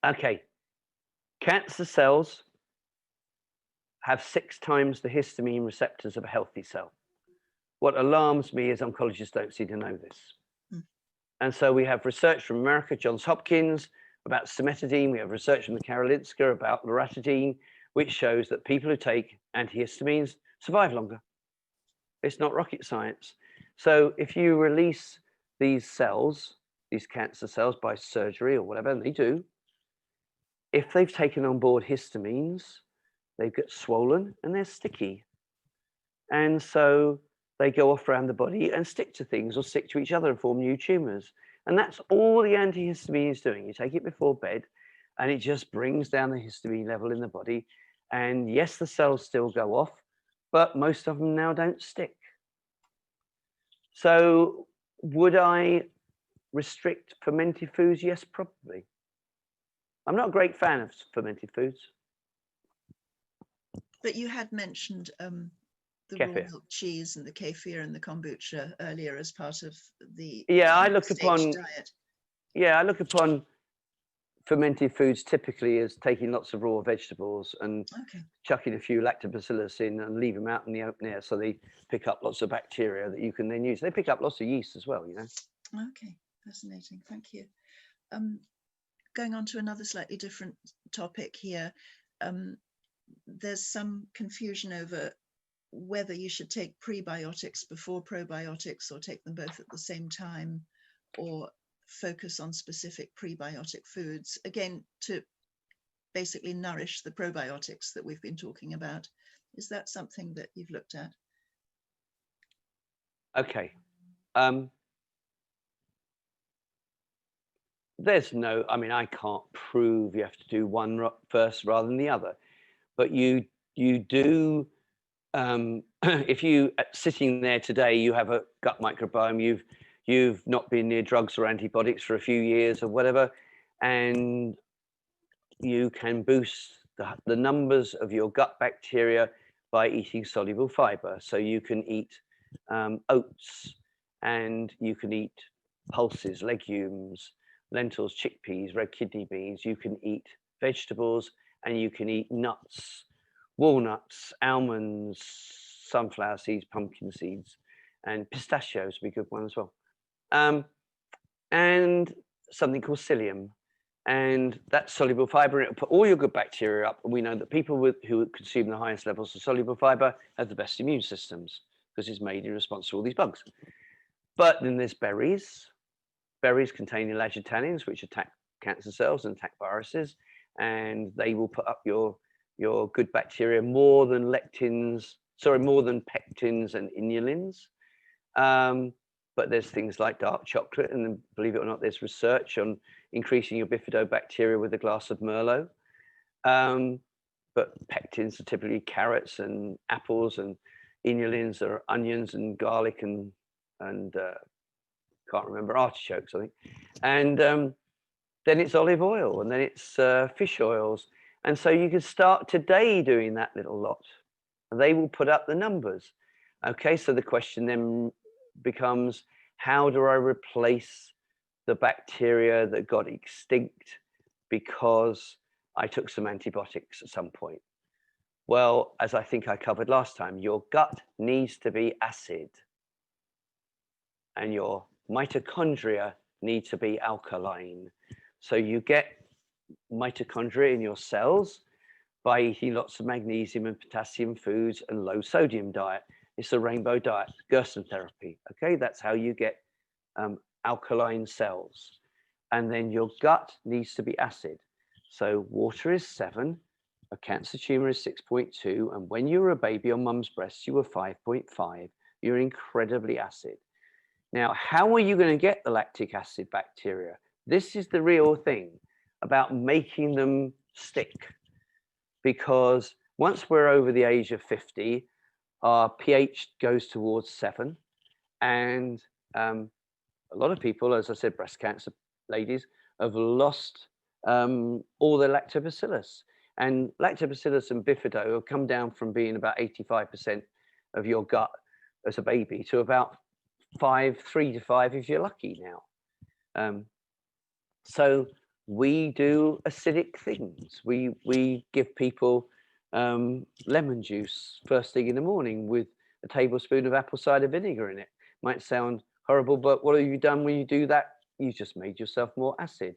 Okay. Cancer cells have 6 times the histamine receptors of a healthy cell. What alarms me is oncologists don't seem to know this. And so we have research from America, Johns Hopkins, about cimetidine. We have research from the Karolinska about loratadine, which shows that people who take antihistamines survive longer. It's not rocket science. So if you release these cells, these cancer cells, by surgery or whatever, and they do, if they've taken on board histamines, they get swollen and they're sticky. And so they go off around the body and stick to things or stick to each other and form new tumors. And that's all the antihistamine is doing. You take it before bed and it just brings down the histamine level in the body. And yes, the cells still go off, but most of them now don't stick. So would I restrict fermented foods? Yes, probably. I'm not a great fan of fermented foods. But you had mentioned the raw Kefir. milk cheese and the kefir and the kombucha earlier as part of the Yeah, stage diet. I look upon fermented foods typically as taking lots of raw vegetables and Okay. chucking a few lactobacillus in and leave them out in the open air so they pick up lots of bacteria that you can then use. They pick up lots of yeast as well, you know. Okay, fascinating. Thank you. Going on to another slightly different topic here. There's some confusion over whether you should take prebiotics before probiotics or take them both at the same time, or focus on specific prebiotic foods, again, to basically nourish the probiotics that we've been talking about. Is that something that you've looked at? Okay. There's no, I mean, I can't prove you have to do one first rather than the other, but you do, if you sitting there today, you have a gut microbiome, you've not been near drugs or antibiotics for a few years or whatever, and you can boost the numbers of your gut bacteria by eating soluble fiber. So you can eat oats, and you can eat pulses, legumes, lentils, chickpeas, red kidney beans. You can eat vegetables, and you can eat nuts, walnuts, almonds, sunflower seeds, pumpkin seeds, and pistachios would be a good one as well. And something called psyllium. And that's soluble fiber, and it'll put all your good bacteria up. And we know that people who consume the highest levels of soluble fiber have the best immune systems because it's made in response to all these bugs. But then there's berries. Berries contain elagitannins, which attack cancer cells and attack viruses, and they will put up your good bacteria more than pectins and inulins. But there's things like dark chocolate, and believe it or not, there's research on increasing your bifidobacteria with a glass of Merlot. But pectins are typically carrots and apples, and inulins are onions and garlic and can't remember, artichokes, I think. And then it's olive oil, and then it's fish oils. And so you can start today doing that little lot. And they will put up the numbers. Okay, so the question then becomes, how do I replace the bacteria that got extinct because I took some antibiotics at some point? Well, as I think I covered last time, your gut needs to be acid, and your mitochondria need to be alkaline. So you get mitochondria in your cells by eating lots of magnesium and potassium foods and low sodium diet. It's a rainbow diet, Gerson therapy. Okay, that's how you get alkaline cells. And then your gut needs to be acid. So water is 7, a cancer tumor is 6.2, and when you were a baby on mum's breast, you were 5.5. You're incredibly acid. Now, how are you going to get the lactic acid bacteria? This is the real thing about making them stick. Because once we're over the age of 50, our pH goes towards 7. And a lot of people, as I said, breast cancer ladies, have lost all their lactobacillus. And lactobacillus and bifido have come down from being about 85% of your gut as a baby to about 3 to 5 if you're lucky now. So we do acidic things. We give people lemon juice first thing in the morning with a tablespoon of apple cider vinegar in it. Might sound horrible, but what have you done when you do that? You just made yourself more acid.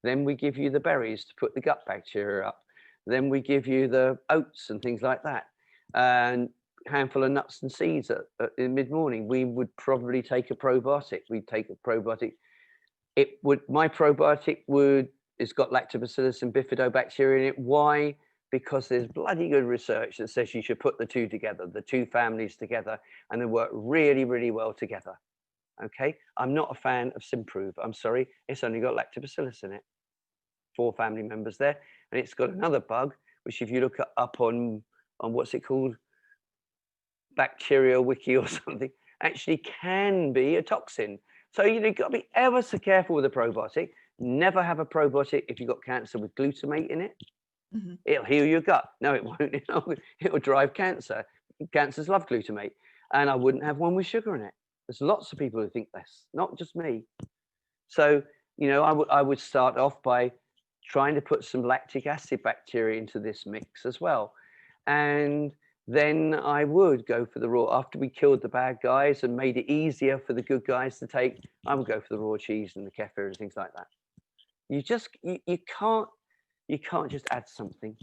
Then we give you the berries to put the gut bacteria up. Then we give you the oats and things like that. And handful of nuts and seeds in mid-morning. We would probably take a probiotic. We'd take a probiotic. My probiotic it's got lactobacillus and bifidobacteria in it. Why? Because there's bloody good research that says you should put the two together, the two families together, and they work really, really well together. Okay, I'm not a fan of Simprove. I'm sorry, it's only got lactobacillus in it. 4 family members there, and it's got another bug, which if you look up on what's it called, Bacteria Wiki or something, actually can be a toxin. So you've got to be ever so careful with a probiotic. Never have a probiotic if you've got cancer with glutamate in it. Mhm. It'll heal your gut. No, it won't. It'll drive cancer. Cancers love glutamate. And I wouldn't have one with sugar in it. There's lots of people who think this, not just me. So, you know, I would start off by trying to put some lactic acid bacteria into this mix as well. And then I would go for the raw, after we killed the bad guys and made it easier for the good guys to take, I would go for the raw cheese and the kefir and things like that. You just, you can't just add something.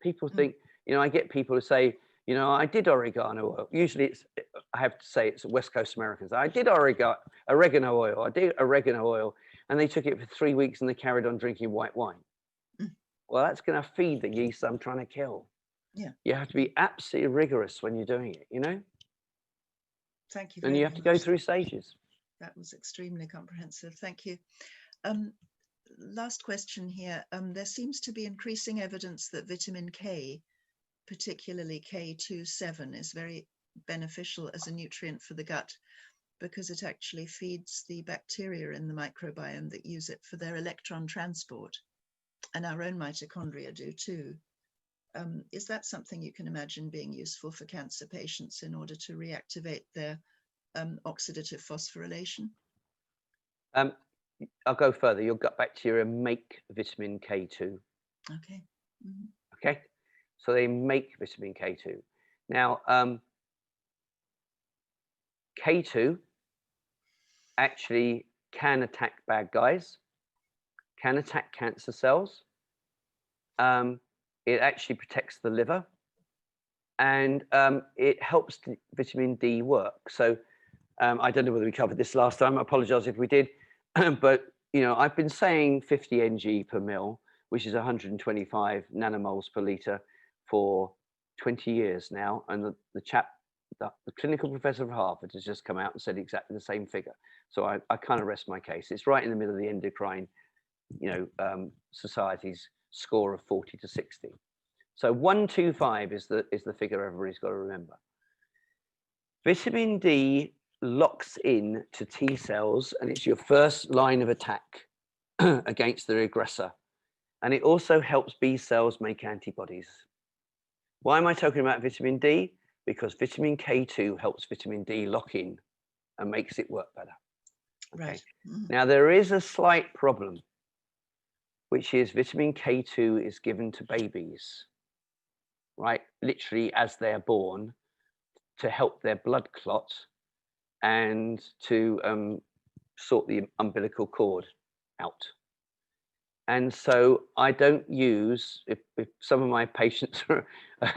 People think, you know, I get people who say, you know, I did oregano oil. Usually it's, I have to say it's West Coast Americans. I did oregano oil. I did oregano oil. And they took it for 3 weeks and they carried on drinking white wine. Well, that's going to feed the yeast I'm trying to kill. Yeah. You have to be absolutely rigorous when you're doing it, you know? Thank you. And you have to go through stages. That was extremely comprehensive. Thank you. Last question here. There seems to be increasing evidence that vitamin K, particularly K27, is very beneficial as a nutrient for the gut because it actually feeds the bacteria in the microbiome that use it for their electron transport. And our own mitochondria do too. Is that something you can imagine being useful for cancer patients in order to reactivate their oxidative phosphorylation? I'll go further. Your gut bacteria make vitamin K2. Okay. Mm-hmm. Okay. So they make vitamin K2. Now, K2 actually can attack bad guys, can attack cancer cells. It actually protects the liver, and it helps vitamin D work. So I don't know whether we covered this last time. I apologize if we did. But, you know, I've been saying 50 ng per mil, which is 125 nanomoles per liter for 20 years now. And the clinical professor of Harvard has just come out and said exactly the same figure. So I kind of rest my case. It's right in the middle of the endocrine, you know, society's score of 40 to 60. So 125 is the figure everybody's got to remember. Vitamin D locks in to T cells, and it's your first line of attack against the aggressor. And it also helps B cells make antibodies. Why am I talking about vitamin D? Because vitamin K2 helps vitamin D lock in and makes it work better. Okay. Right. Mm-hmm. Now, there is a slight problem, which is vitamin K2 is given to babies, right? Literally as they're born, to help their blood clot and to sort the umbilical cord out. And so I don't use, if some of my patients are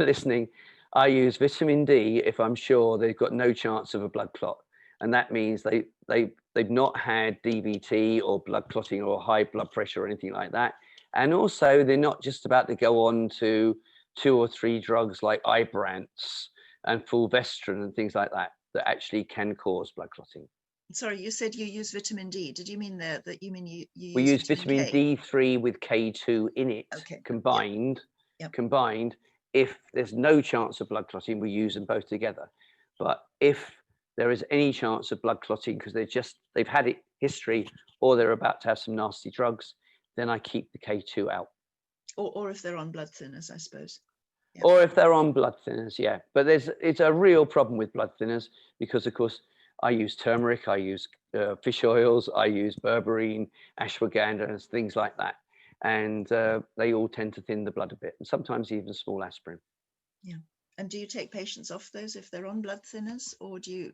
listening, I use vitamin D if I'm sure they've got no chance of a blood clot. And that means they've not had DVT or blood clotting or high blood pressure or anything like that. And also they're not just about to go on to 2 or 3 drugs like Ibrance and fulvestrant and things like that actually can cause blood clotting. Sorry, you said you use vitamin D. Did you mean there that you mean you we use vitamin vitamin D3 with K2 in it, okay. combined. Yep. Combined. If there's no chance of blood clotting, we use them both together. But if there is any chance of blood clotting because they've had it history or they're about to have some nasty drugs, then I keep the K2 out. Or if they're on blood thinners, I suppose. Yep. Or if they're on blood thinners, yeah. But it's a real problem with blood thinners because, of course, I use turmeric, I use fish oils, I use berberine, ashwagandha, and things like that. And they all tend to thin the blood a bit, and sometimes even small aspirin. Yeah. And do you take patients off those if they're on blood thinners, or do you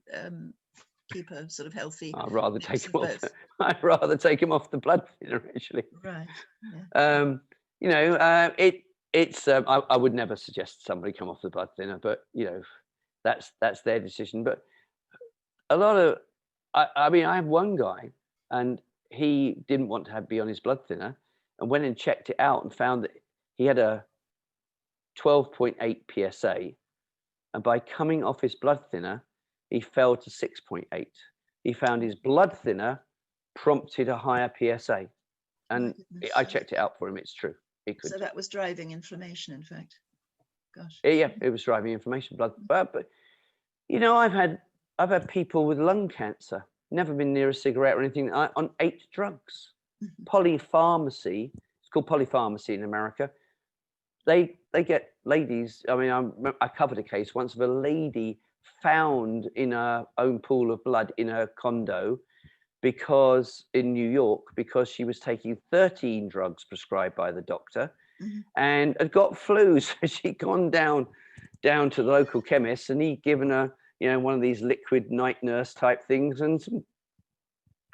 keep a sort of healthy? I'd rather take them off. I'd rather take them off the blood thinner, actually. Right. Yeah. You know, it's. I would never suggest somebody come off the blood thinner, but you know, that's their decision. But a lot of, I mean, I have one guy, and he didn't want to be on his blood thinner, and went and checked it out and found that he had a 12.8 PSA, and by coming off his blood thinner, he fell to 6.8. He found his blood thinner prompted a higher PSA, and I checked it out for him. It's true. It could. So that was driving inflammation, in fact. Gosh. Yeah, it was driving inflammation, blood. But you know, I've had people with lung cancer, never been near a cigarette or anything, on 8 drugs. Polypharmacy, it's called polypharmacy in America. they get ladies. I mean, I covered a case once of a lady found in her own pool of blood in her condo because in New York, because she was taking 13 drugs prescribed by the doctor and had got flu. So she'd gone down to the local chemist and he'd given her, one of these liquid night nurse type things and some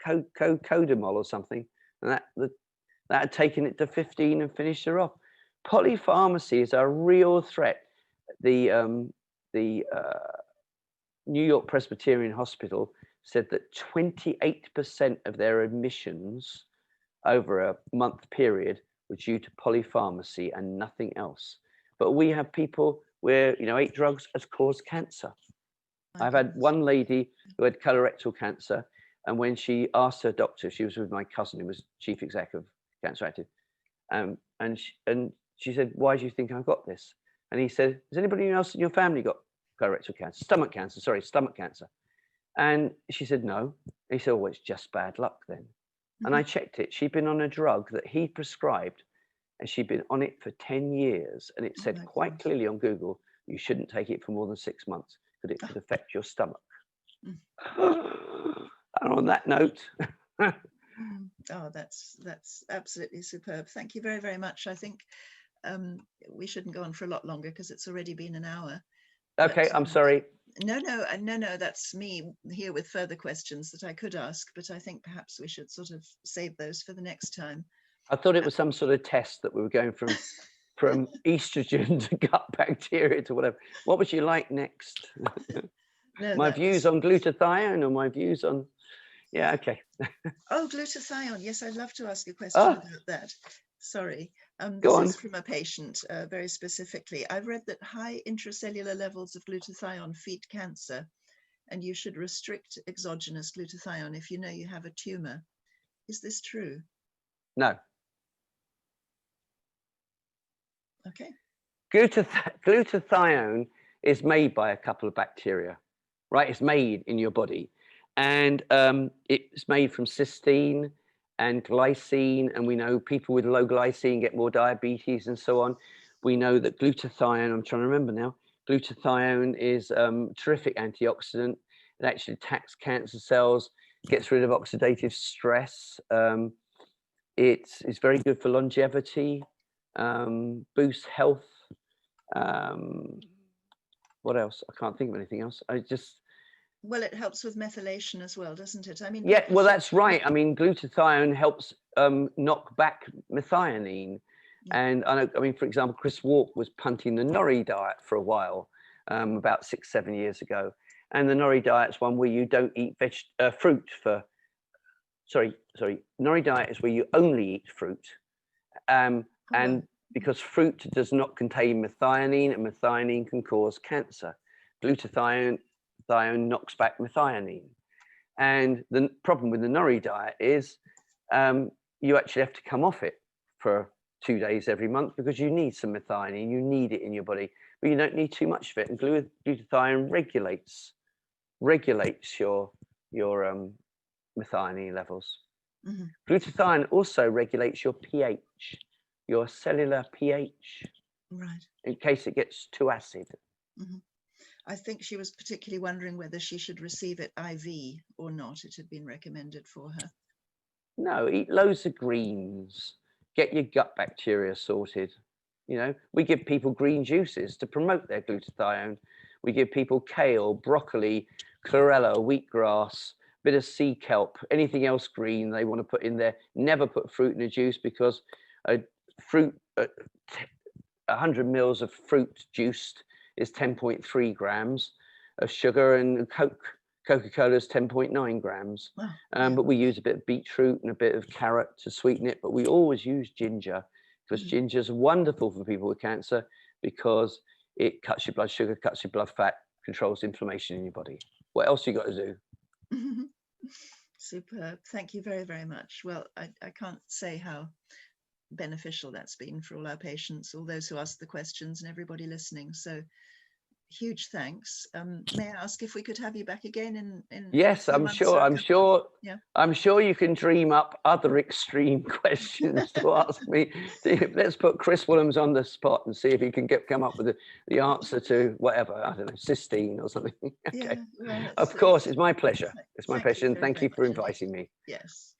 codamol or something. And that had taken it to 15 and finished her off. Polypharmacy is a real threat. The New York Presbyterian Hospital said that 28% of their admissions over a month period were due to polypharmacy and nothing else. But we have people where 8 drugs has caused cancer. I've had one lady who had colorectal cancer, and when she asked her doctor, she was with my cousin who was chief exec of Cancer Active, and she said, "Why do you think I've got this?" And he said, "Has anybody else in your family got colorectal cancer? Stomach cancer." And she said, "No." And he said, "Oh, it's just bad luck then." And I checked it. She'd been on a drug that he prescribed, and she'd been on it for 10 years. And it said quite clearly on Google, you shouldn't take it for more than 6 months because it could affect your stomach. And on that note. Oh, that's absolutely superb. Thank you very, very much. I think we shouldn't go on for a lot longer because it's already been an hour. Okay, I'm sorry. No, that's me here with further questions that I could ask, but I think perhaps we should sort of save those for the next time. I thought it was some sort of test that we were going from estrogen to gut bacteria to whatever. What would you like next? No, my views on glutathione or my views on... Yeah, okay. Oh, glutathione. Yes, I'd love to ask a question about that. Sorry. This is from a patient, very specifically. I've read that high intracellular levels of glutathione feed cancer, and you should restrict exogenous glutathione if you know you have a tumor. Is this true? No. Okay. Glutathione is made by a couple of bacteria, right? It's made in your body. And it's made from cysteine and glycine. And we know people with low glycine get more diabetes and so on. We know that glutathione, I'm trying to remember now, glutathione is a terrific antioxidant. It actually attacks cancer cells, gets rid of oxidative stress. It's very good for longevity, boosts health. What else? I can't think of anything else. Well, it helps with methylation as well, doesn't it? I mean, yeah, well, that's right. I mean, glutathione helps knock back methionine. And I mean, for example, Chris Walk was punting the nori diet for a while, about 6-7 years ago. And the nori diet's one where you don't eat fruit for, sorry, nori diet is where you only eat fruit. And because fruit does not contain methionine, and methionine can cause cancer. Glutathione knocks back methionine. And the problem with the nori diet is you actually have to come off it for 2 days every month because you need some methionine, you need it in your body, but you don't need too much of it. And glutathione regulates your methionine levels. Glutathione also regulates your pH, your cellular pH, right, in case it gets too acid. I think she was particularly wondering whether she should receive it IV or not. It had been recommended for her. No, eat loads of greens. Get your gut bacteria sorted. We give people green juices to promote their glutathione. We give people kale, broccoli, chlorella, wheatgrass, bit of sea kelp, anything else green they want to put in there. Never put fruit in a juice because 100 mils of fruit juiced is 10.3 grams of sugar, and Coca-Cola is 10.9 grams. But we use a bit of beetroot and a bit of carrot to sweeten it. But we always use ginger because ginger is wonderful for people with cancer because it cuts your blood sugar, cuts your blood fat, controls inflammation in your body. What else you got to do? Superb. Thank you very, very much. Well, I can't say how beneficial that's been for all our patients, all those who ask the questions, and everybody listening. So huge thanks. May I ask if we could have you back again in Yes, a few I'm months sure. or a I'm couple sure. yeah. I'm sure you can dream up other extreme questions to ask me. Let's put Chris Woollams on the spot and see if he can come up with the answer to whatever, I don't know, cysteine or something. Okay. Yeah, well, Of course, it's my pleasure. It's my thank you pleasure, and very, thank very you for much indeed. inviting me. Yes.